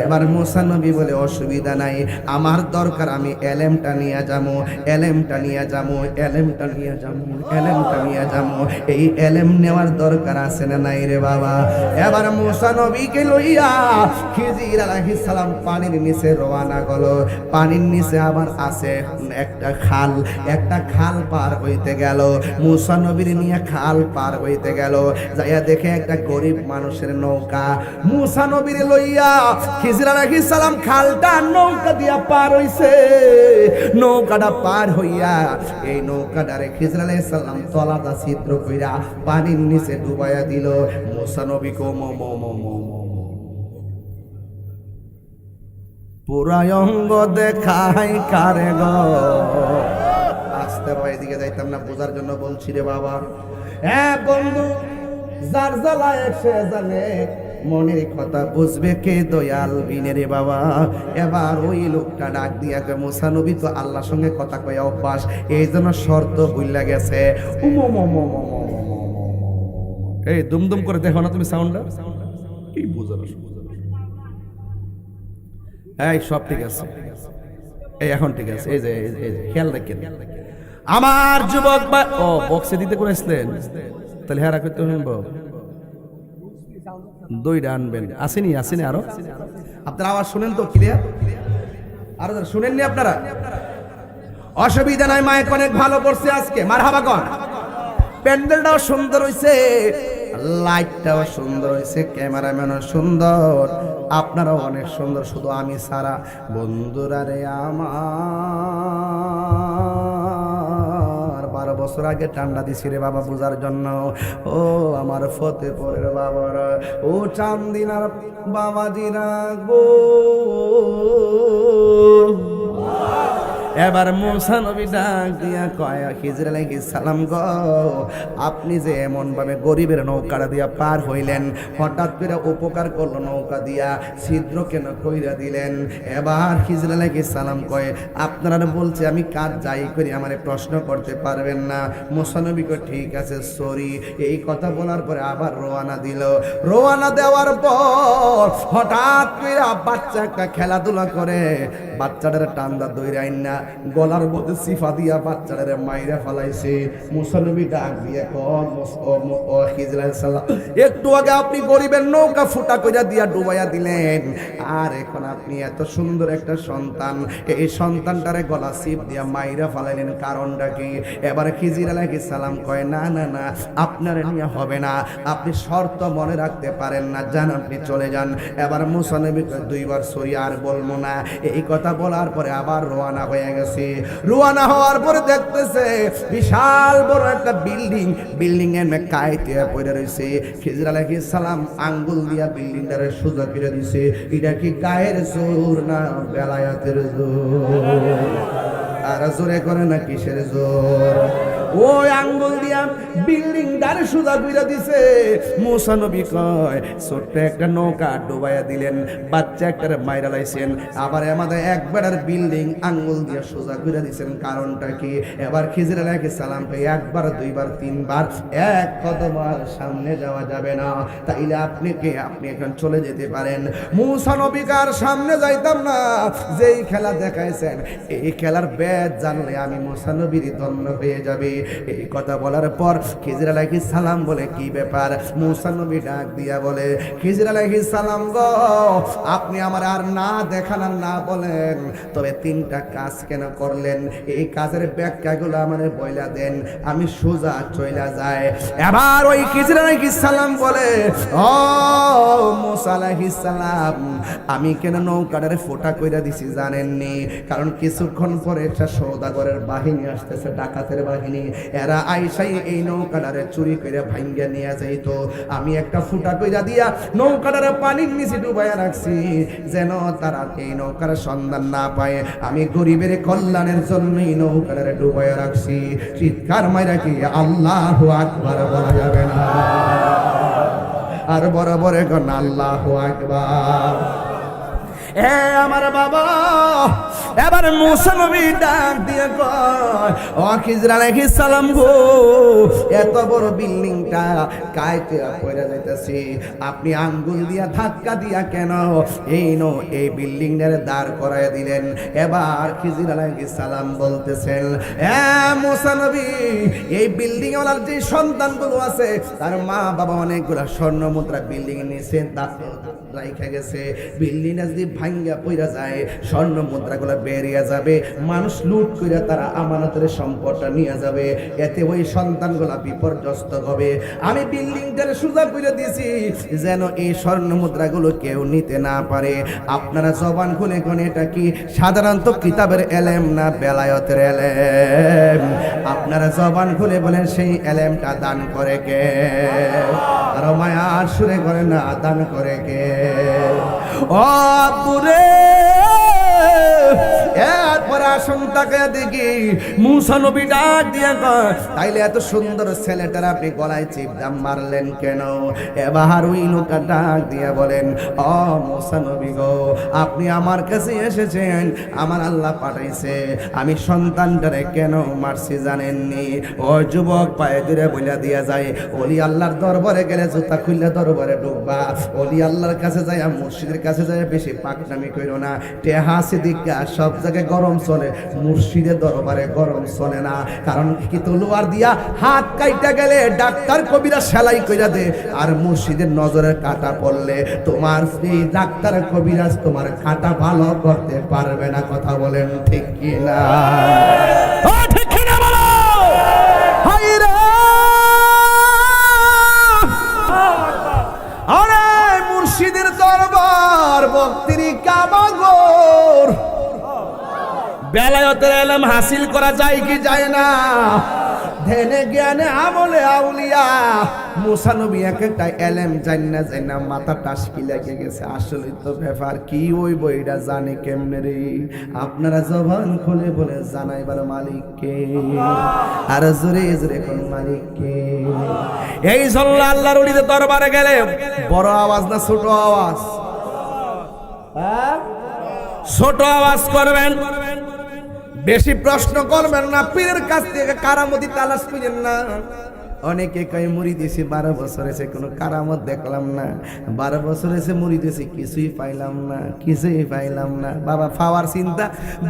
এবার মূসা নবী বলে অসুবিধা নাই আমার দরকার আমি ইলমটা নিয়ে যাবো ইলমটা নিয়ে যাবো ইলমটা নিয়ে যাবো ইলমটা নিয়ে যাবো এই ইলম নেওয়ার দরকার আছে না নাই রে বাবা এবার মূসা নবীকে লইয়া খিজির আলাইহিস সালাম পানির নিচে রওনা হলো পানির নিচে আবার আছে একটা খাল পার হইতে গেল মূসা নবীর নিয়ে খাল পার হইতে গেল যাইয়া দেখে একটা গরিব মানুষের নৌকা মূসা নবীর লইয়া খিজির আলাইহিস সালাম খালটা নৌকা দিয়া পার হইছে নৌকাটা পার হইয়া এই নৌকাটারে খিজির আলাইহিস সালাম তলাটা ছিদ্র কইরা পানির নিচে ডুবাইয়া দিল মূসা নবী কো পুরাই অঙ্গ দেখাই কারে গো আস্তে ভাই দিকে যাইতাম না বোঝার জন্য বলছি রে বাবা হ্যাঁ বন্ধু যার জ্বালায় সে জানে মনের কথা বুঝবে কে দয়াল বিনে রে বাবা এবার ওই লোকটা ডাক দিয়া কে মূসা নবী তো আল্লাহর সঙ্গে কথা কয় অভ্যাস এই জন্য শর্ত ভুইলা গেছে এই দুমদুম করে দেখো না তুমি সাউন্ডটা কি বুঝানো এই সব ঠিক আছে এই এখন ঠিক আছে এই যে খেয়াল রাখেন আমার যুবক ও বক্সে দিতে করেছিলেন তাহলে হ্যাঁ রাখতে হবে দুইটা আনবেন আসেনি আরো আপনারা আওয়াজ শুনেন তো ক্লিয়ার আরো শুনেননি আপনারা অসুবিধা নাই মাইক অনেক ভালো করছে আজকে মারহাবা কর প্যান্ডেলটাও সুন্দর হইছে লাইটটাও সুন্দর হয়েছে ক্যামেরাম্যানও সুন্দর আপনারাও অনেক সুন্দর শুধু আমি সারা বন্ধুরা রে আমার 12 বছর আগে ঠান্ডা দিছি রে বাবা বুঝার জন্য ও আমার ফতেপুরের বাবারা ও চান্দিনার বাবাজিরা গো এবার মূসা নবী ডাক দিয়া কয় খিজির আলাইহিস সালাম গো আপনি যে এমন ভাবে গরিবের নৌকাটা দিয়া পার হইলেন হঠাৎ করে উপকার করলো নৌকা দিয়া ছিদ্র কেন কইরা দিলেন এবার খিজির আলাইহিস সালাম কয় আপনারা বলছে আমি কাজ যাই করি আমারে প্রশ্ন করতে পারবেন না মূসা নবী কয় ঠিক আছে সরি এই কথা বলার পরে আবার রওনা দিল রওনা দেওয়ার পর হঠাৎ করে বাচ্চা একটা খেলাধুলা করে বাচ্চাটার টান্দা দইরাইন না গলার মধ্যে সিফা দিয়া বাচ্চাটারে মাইরা ফেলাইছে মূসা নবী ডাক দিয়ে খিজির আলাইহিস সালাম একটু আগে আপনি গরিবের নৌকা ফুটা কইরা দিয়া ডুবাইয়া দিলেন আর এখন আপনি এত সুন্দর একটা সন্তান এই সন্তানটারে গলা সিপ দিয়া মাইরা ফেলাইলেন কারণটা কি এবার খিজির আলাইহিস সালাম কয় না না না আপনার নিয়ে হবে না আপনি শর্ত মনে রাখতে পারেন না যান আপনি চলে যান এবার মূসা নবী দুইবার সরি আর বলবো না এই কথা বলার পরে আবার রওনা হয়ে গেছে রওনা হওয়ার পরে দেখতেছে বিশাল বড় একটা বিল্ডিং এর কাইতে পড়ে রইছে খিজির আলাইহিস সালাম আঙ্গুল দিয়া বিল্ডিংটারে সোজা করে দিছে এটা কি গায়ের জোর না বেলায়াতের জোর আর জোরে করে না কিসের জোর ওই আঙ্গুল দিয়া বিল্ডিং দাঁড়ে সুদা কইরা দিছে। মুসা নবী কয় ছোট্ট একটা নৌকা ডুবাইয়া দিলেন, বাচ্চা একটা মাইরা লাইছেন, আবার আমাদের একবার বিল্ডিং আঙ্গুল দিয়ে সোজা কইরা দিছেন। কারণটা কি? এবার খিজির আলাইহিস সালামকে একবার দুইবার তিনবার এক কদম আর সামনে যাওয়া যাবে না, তাইলে আপনি এখন চলে যেতে পারেন। মুসা নবী কার সামনে যাইতাম না, যেই খেলা দেখাইছেন এই খেলার বেদ জানলে আমি মুসা নবীর ধন্য হয়ে যাবে। এই কথা বলার পর খিজির আলাইহিস সালাম বলে কি ব্যাপার? মুসা নবী ডাক দিয়া বলে খিজির আলাইহিস সালাম গো, আপনি আমার আর না দেখান আর না বলেন, তবে তিনটা কাজ কেন করলেন এই কাজের ব্যাখ্যাগুলো আমারে বইলা দেন, আমি সোজা চইলা যায়। এবার ওই খিজির আলাইহিস সালাম বলে ও মুসা আলাইহিস সালাম, আমি কেন নৌকাটারে ফোটা কইরা দিছি জানেননি? কারণ কিছুক্ষণ পরে একটা সওদাগরের বাহিনী আসতেছে, ডাকাতের বাহিনী, এরা আইসাই এই নৌকাটারে চুরি করে ভাঙ্গিয়া নিয়ে যাইতো। আমি একটা ফুটা কইরা দিয়া নৌকাটারে পানির নিচে ডুবাইয়া রাখছি যেন তারা এই নৌকার সন্ধান না পায়। আমি গরিবের কল্যাণের জন্য এই নৌকাটারে ডুবাইয়া রাখছি। চিৎকার মাইরা কি আল্লাহু আকবার বলা যাবে না? আর বরাবর এখন আল্লাহু আকবার। এ আমার বাবা, এবার মুসা নবী ডাক দিয়ে কয় ও খিজির আলাইহিস সালাম গো, এত বড় বিল্ডিংটা কাইতে কইরা যাইতাছি, আপনি আঙ্গুল দিয়া ধাক্কা দিয়া কেন এই বিল্ডিংটার দাঁড় করায় দিলেন? এবার খিজির আলাইহিস সালাম বলতেছেন এ মুসা নবী, এই বিল্ডিং ওয়ালার যে সন্তানগুলো আছে তার মা বাবা অনেকগুলা স্বর্ণ মুদ্রা বিল্ডিং এর নিচে রাইখা গেছে। বিল্ডিংটা যদি ভাঙ্গা পইরা যায় স্বর্ণ মুদ্রাগুলো বেরিয়ে যাবে, মানুষ লুট করে তারা আমানতের সম্পদটা নিয়ে যাবে, এতে ওই সন্তানগুলা বিপর্যস্ত হবে। আমি বিল্ডিংটার সোজা করে দিয়েছি যেন এই স্বর্ণ মুদ্রাগুলো কেউ নিতে না পারে। আপনারা জবান খুলে কোন এটা কি সাধারণত কিতাবের এলেম না বেলায়েতের এলেম? আপনারা জবান খুলে বলেন সেই এলেমটা দান করে কে? আর মায়ার সুরে করে না দান করে কে? ও পুরে এরপরে আশঙ্কাকে দেখি মুসা নবী ডাক দিয়া কয় তাইলে এত সুন্দর ছেলেটার আপনি গলায় চিপ দাম মারলেন কেন? এবার ওই লোকটা ডাক দিয়া বলেন ও মুসা নবী গো, আপনি আমার কাছে এসেছেন, আমার আল্লাহ পাঠাইছে, আমি সন্তানটারে কেন মারছি জানেননি? ও যুবক পায়ে ধরে বইলা দিয়া যায়, ওলি আল্লাহর দরবারে গেলে জুতা খুললে দরবারে ঢুকবা, ওলি আল্লাহর কাছে যায় মুর্শিদের কাছে যায় বেশি পাকনামি কইরো না, টেহা সিদ্দিকা সব জায়গায় গরম চলে, মুর্শিদের দরবারে গরম চলে না। কারণ কি তলোয়ার দিয়া হাত কাইটা গেলে ডাক্তার কবিরা সেলাই কইরা দে, আর মুর্শিদের নজরের কাটা পড়লে তোমার সেই ডাক্তার কবিরাজ তোমার কাটা ভালো করতে পারবে না। কথা বলেন ঠিক কি না? ঠিক কি না বলো? হায়রে আরে মুর্শিদের দরবার ভক্তির কাবাগর, বেলায়েতের ইলম হাসিল করা যায় কি যায় না? ধ্যানে জ্ঞানে আমলে আউলিয়া। মুসা নবী একটা এলেম জান্না মাথা টাসকি লেগে গেছে। আসলে তো ব্যাপার কি ওই বইটা জানে কেমনে রে? আপনারা জবান খুলে বলে জানাইবার মালিককে, আর জোরে জোরে কোন মালিককে? এই জন্য আল্লাহর ওলিদের দরবারে গেলে বড় আওয়াজ না ছোট আওয়াজ? ছোট আওয়াজ করবেন, বেশি প্রশ্ন করবেন না, পীরের কাছ থেকে কারামতি তালাশ করেন না। অনেকে কয় মুড়ি দিয়েছি 12 বছর এসে কোনো কারামত দেখলাম না, 12 বছর এসে মুড়ি দিয়েছি কিছুই পাইলাম না, কিছুই পাইলাম না। বাবা পাওয়ার চিন্তা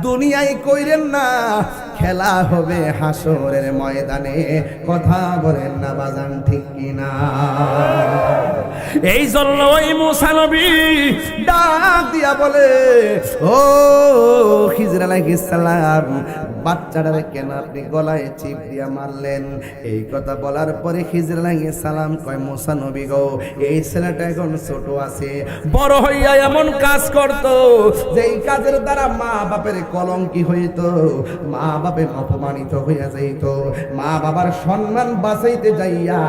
দুনিয়ায় কইরেন না, খেলা হবে হাসরের ময়দানে। কথা বলেন না বাজান ঠিক কিনা? এই জন্য ওই মুসা নবী ডাক দিয়া বলে ও খিজির আলাইহিস সালাম, বাচ্চাটারে কেন আপনি গলায় চিপ দিয়া মারলেন? এই কথা বলার পরে খিজির আলাইহিস সালাম কয় মুসা নবী গো, এই ছেলেটা এখন ছোট আছে, বড় হইয়া এমন কাজ করত যেই কাজের দ্বারা মা বাপের কলঙ্কি হইত, মা বাপে অপমানিত হইয়া যাইত, মা বাবার সম্মান বাঁচাইতে যাইয়া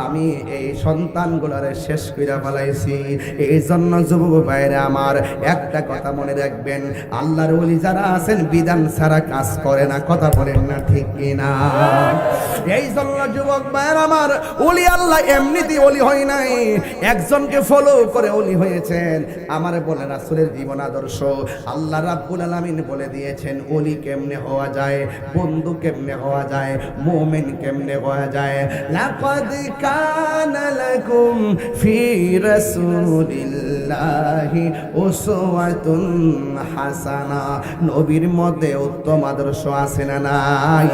আমি এই সন্তানগুলারে শেষ কইরা ফেলাইছি। এই জন্য যুবক ভাইরা আমার একটা কথা মনে রাখবেন, আল্লাহর ওলি যারা আছেন বিধান ছাড়া কাজ করে না, কথা বলেন না ঠিক কিনা? এই জন্য যুবক ভাইয়ের আমার, ওলি আল্লাহ এমনিতেই ওলি হয় নাই, একজনকে ফলো করে ওলি হয়েছেন। আমার বলে রাসূলের জীবন আদর্শ আল্লাহ রাব্বুল আলামিন বলে দিয়েছেন ওলি কেমনে হওয়া যায়, বন্ধু কেমনে হওয়া যায়, মুমিন কেমনে হওয়া যায়। লাকাদ কানা লাকুম ফি রাসূলিল্লাহি উসওয়াতুন হাসানা। নবীর মধ্যে উত্তম আদর্শ আছে না নাই?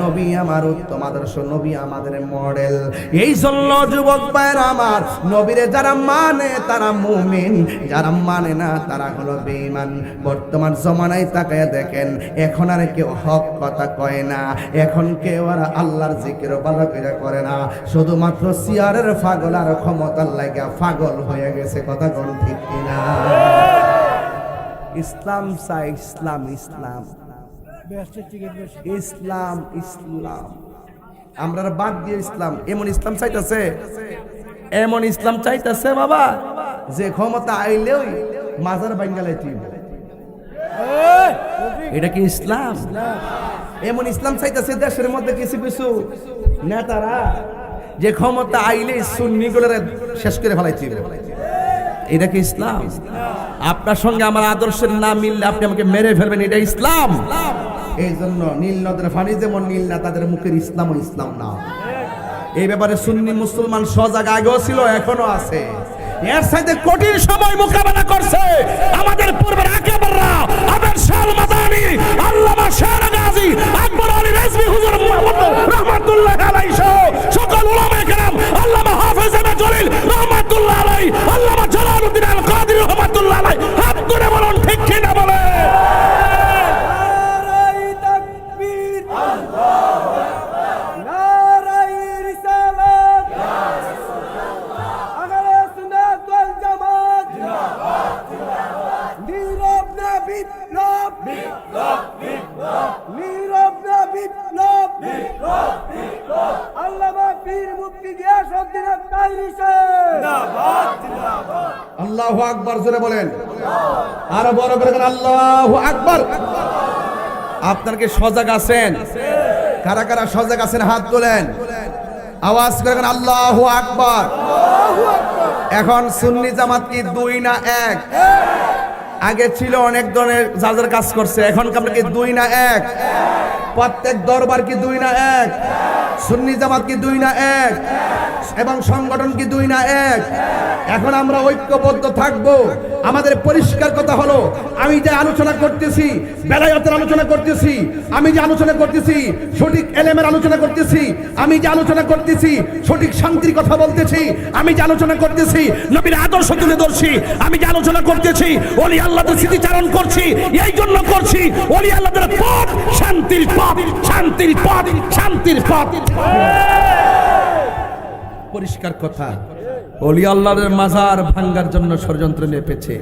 নবী আমার উত্তম আদর্শ, নবী আমাদের মডেল। এই জন্য যুবক ভাইরা আমার, নবীরে যারা মানে তারা মুমিন, যারা মানে না তারা হলো বেঈমান। বর্তমান জমানায় তাকায় দেখেন, এখন আর কেউ হক কথা কয় না, এখন কেউ আর আল্লাহর জিকির ভালো করে করে না, শুধুমাত্র সিয়ারের পাগল আর ক্ষমতার লাগা পাগল হয়ে গেছে, কথা কোন ঠিক কিনা? ইসলাম চাই, ইসলাম ইসলাম ইসলাম ইসলাম, আমরা বাদ দিয়ে ইসলাম। এমন ইসলাম চাইতেছে, এমন ইসলাম চাইতেছে বাবা, যে ক্ষমতা আইলেও মাজার বাঙ্গালাইতি। এটা কি ইসলাম? এমন ইসলাম চাইতেছে দেশের মধ্যে কিছু কিছু নেতারা, যে ক্ষমতা আইলে সুন্নি গুলোরে শেষ করে ফেলাইছি। এটা কি ইসলাম? আপনার সঙ্গে আমার আদর্শের না মিললে আপনি আমাকে মেরে ফেলবেন, এটা ইসলাম? এই জন্য নীল নদের পানি যেমন নীল না, তাদের মুখের ইসলাম ও ইসলাম না। এই ব্যাপারে সুন্নি মুসলমান সজাগ আগেও ছিল, এখনো আছে। এর সাথে কঠিন সময় মোকাবেলা করছে আমাদের পূর্বের আকেবাররা, আবেদ শাহ মাদানী, আল্লামা শাহ গাজী, আকবর আলী রিজভী হুজুর রাহমাতুল্লাহ আলাইহি সহ সকল উলামায়ে কেরাম, আল্লামা হাফেজ আহমদ জলিল রাহমাতুল্লাহ আলাইহি, আল্লামা জালালউদ্দিন আল কাদের রাহমাতুল্লাহ আলাইহি, হাত করে বলুন ঠিক কি না বলে? আল্লাহু আকবার, জোরে বলেন, আরো বড় করে আল্লাহু আকবার। আপনারা কি সজাগ আছেন? কারা কারা সজাগ আছেন হাত তোলেন, আওয়াজ করে আল্লাহু আকবার। এখন সুন্নি জামাত কি দুই না এক? আগে ছিল অনেক ধরনের যাদের কাজ করছে, এখন আমরা কি দুই না এক? প্রত্যেক দরবার কি দুই না এক? সুন্নি জামাত কি দুই না এক? এবং সংগঠন কি দুই না এক? এখন আমরা ঐক্যবদ্ধ থাকবো। আমাদের পরিষ্কার কথা হলো, আমি যে আলোচনা করতেছি বেলায়েতের আলোচনা করতেছি, আমি যে আলোচনা করতেছি সঠিক এলেমের আলোচনা করতেছি, আমি যে আলোচনা করতেছি সঠিক শান্তির কথা বলতেছি, আমি যে আলোচনা করতেছি নবীর আদর্শ তুলে ধরছি, আমি যে আলোচনা করতেছি ওলি আল্লাহর স্মৃতিচারণ করছি, এই জন্য করছি ওলি আল্লাহর পথ শান্তির পথ, শান্তির পথ, শান্তির পথ। পরিষ্কার কথা, ওলি আল্লাহর মাজার ভাঙ্গার জন্য ষড়যন্ত্র নেপেছে।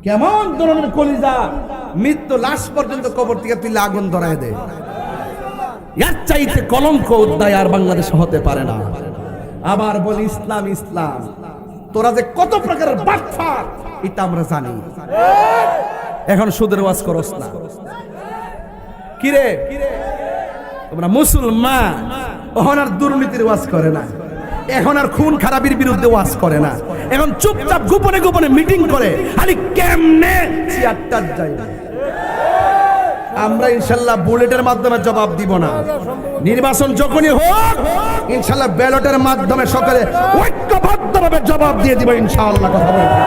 কেমন ধরনের কলিজা, মৃত্যু লাশ পর্যন্ত কবর থেকে তুলে আগুন ধরায় দেয়। এর চাইতে কলঙ্ক উদ্দায় আর বাংলাদেশে হতে পারে না। আবার বলি ইসলাম ইসলাম, তোরা যে কত প্রকারের বাটফার এটা আমরা জানি। এখন সুদের ওয়াজ করস না কিরে? তোমরা মুসলমান, এখন আর দুর্নীতির ওয়াজ করে না, এখন আর খুন খারাপির বিরুদ্ধে ওয়াজ করে না, এখন চুপচাপ গোপনে গোপনে মিটিং করে। আরে কেমনে চেয়ারটার যাই? আমরা ইনশাল্লাহ বুলেটের মাধ্যমে জবাব দিব না। নির্বাচন যখনই হোক ইনশাল্লাহ ব্যালটের মাধ্যমে সকালে ঐক্যবদ্ধভাবে জবাব দিয়ে দিব ইনশাআল্লাহ। কথা বলবো,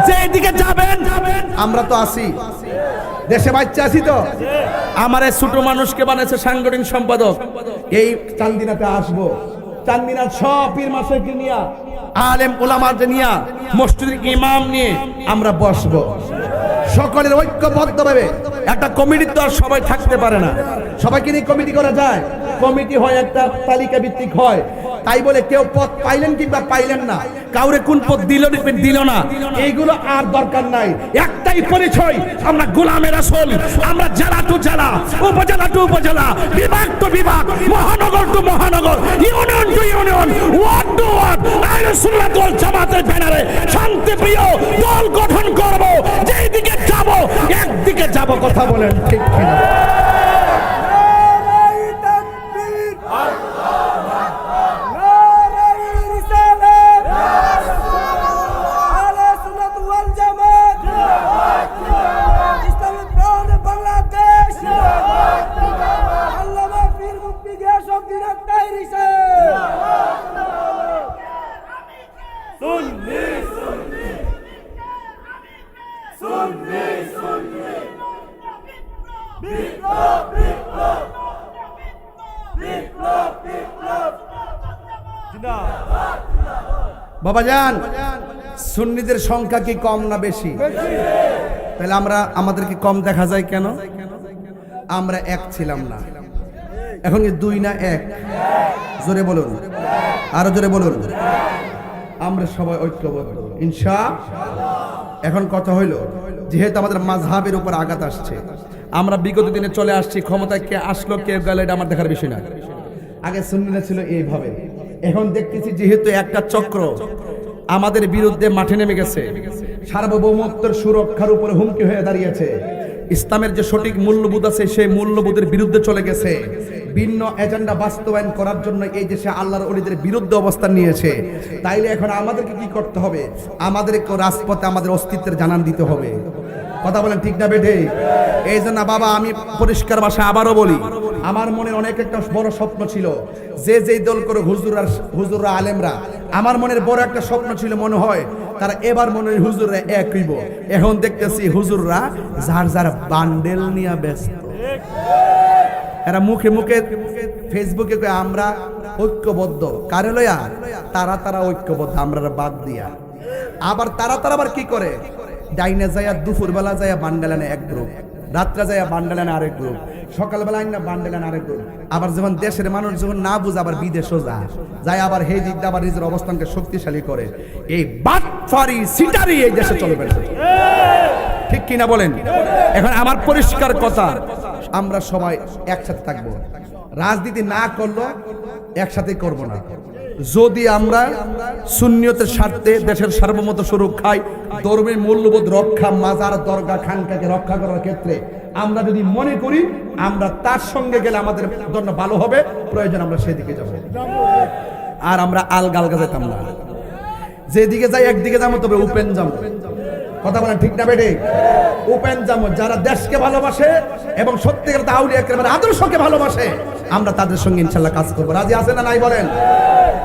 যেদিকে যাবেন আমরা তো আছি, দেশে বাচ্চা আছি তো। আমার এই ছোট মানুষকে বানাইছে সাংগঠনিক সম্পাদক। এই চান্দিনাতে আসবো, চান্দিনার সব পীর মাশায়েখকে নিয়ে, আলেম ওলামাদের নিয়ে, মসজিদের ইমাম নিয়ে আমরা বসবো। সকলের ঐক্যবদ্ধভাবে একটা কমিটি তো আর সবাই থাকতে পারে না, সবাইকে নিয়ে কমিটি করা যায়। কমিটি হয় একটা তালিকা ভিত্তিক হয়, তাই বলে কেউ পদ পাইলেন কিংবা পাইলেন না, কাউরে কোন পদ দিল না, এইগুলো আর দরকার নাই। একটাই পরিচয়, আমরা গোলামে রাসূল। আমরা জেলা টু জেলা, উপজেলা টু উপজেলা, বিভাগ টু বিভাগ, মহানগর টু মহানগর, union to union, ward to ward আহলে সুন্নাত ওয়াল জামাতের ব্যানারে শান্তিপ্রিয় দল গঠন করব। যেই দিকে যাব একদিকে যাব, কথা বলেন ঠিক কিনা? বাবাজান, সুন্নিদের সংখ্যা কি কম না বেশি? তাহলে আমাদেরকে কম দেখা যায় কেন? আমরা এক ছিলাম না, এখন কি দুই না এক? জোরে বলুন, আরো জোরে বলুন। আমরা সবাই ঐক্যবদ্ধ ইনশাআল্লাহ। এখন কথা হইল, যেহেতু আমাদের মাযহাবের উপর আঘাত আসছে, আমরা বিগত দিনে চলে আসছি, ক্ষমতায় কে আসলো কে গেল এটা আমার দেখার বিষয় না। আগে সুন্নিরা ছিল এইভাবে, এখন দেখতেছি যেহেতু একটা চক্র আমাদের বিরুদ্ধে মাঠে নেমে গেছে, সার্বভৌমত্বের সুরক্ষার উপরে হুমকি হয়ে দাঁড়িয়েছে, ইসলামের যে সঠিক মূল্যবোধ আছে সেই মূল্যবোধের বিরুদ্ধে চলে গেছে, ভিন্ন এজেন্ডা বাস্তবায়ন করার জন্য এই দেশে আল্লাহর ওলিদের বিরুদ্ধে অবস্থান নিয়েছে। তাইলে এখন আমাদেরকে কি করতে হবে? আমাদেরকে রাজপথে আমাদের অস্তিত্বের জানান দিতে হবে। কথা বলেন ঠিক না বেঠে? এই জন্য বাবা, আমি পরিষ্কার ভাষায় আবারও বলি, আমার মনে অনেক একটা বড় স্বপ্ন ছিল, যে যেই দল করে হুজুররা আলেমরা, আমার মনের বড় একটা স্বপ্ন ছিল, মনে হয় তারা এবার মনে হয় হুজুররা এক হইব। এখন দেখতেছি হুজুররা যার যার বান্ডেল নিয়ে ব্যস্ত। এরা মুখে মুখে ফেসবুকে কয় আমরা ঐক্যবদ্ধ, কারে লয়া? তারা ঐক্যবদ্ধ, আমরা বাদ দিয়া। আবার তারা আবার কি করে? ডাইনে যায় দুপুরবেলা যায় বান্ডেলানে এক গ্রুপ, রাত্রে যায় বান্ডেলানে আরেক গ্রুপ, সকালবেলা আইনা বান্ডেলানে আরেক গ্রুপ। আবার যখন দেশের মানুষ যখন না বুঝে আবার বিদেশও যায় আবার সেই দিক দিয়ে আবার নিজের অবস্থানকে শক্তিশালী করে। এই বাটফারি সিটারি এই দেশে চলবে না, ঠিক কিনা বলেন? এখন আমার পরিষ্কার কথা, আমরা সবাই একসাথে থাকবো, রাজনীতি না করলো একসাথে করব না। যদি আমরা সুন্নিয়তের স্বার্থে দেশের সার্বভৌমত্ব সুরক্ষায়, ধর্মের মূল্যবোধ রক্ষা, মাজার দরগা খানকাকে রক্ষা করার ক্ষেত্রে আমরা যদি মনে করি আমরা তার সঙ্গে গেলে আমাদের জন্য ভালো হবে, প্রয়োজন আমরা সেদিকে যাব, আর আমরা আলগা যেতাম না। যেদিকে যাই একদিকে যাবো, তবে উপেন যাবো। কথা বলেন ঠিক না বেটে? উপেন যাবো, যারা দেশকে ভালোবাসে এবং সত্যিকার আউলিয়া কেরামের আদর্শকে ভালোবাসে, আমরা তাদের সঙ্গে ইনশাআল্লাহ কাজ করবো। রাজি আছেন না নাই বলেন?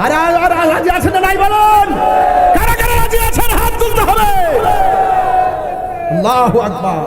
আরে রাজি আছেন না নাই বলেন? কারা কারা রাজি আছেন হাত তুলতে হবে। আল্লাহু আকবার।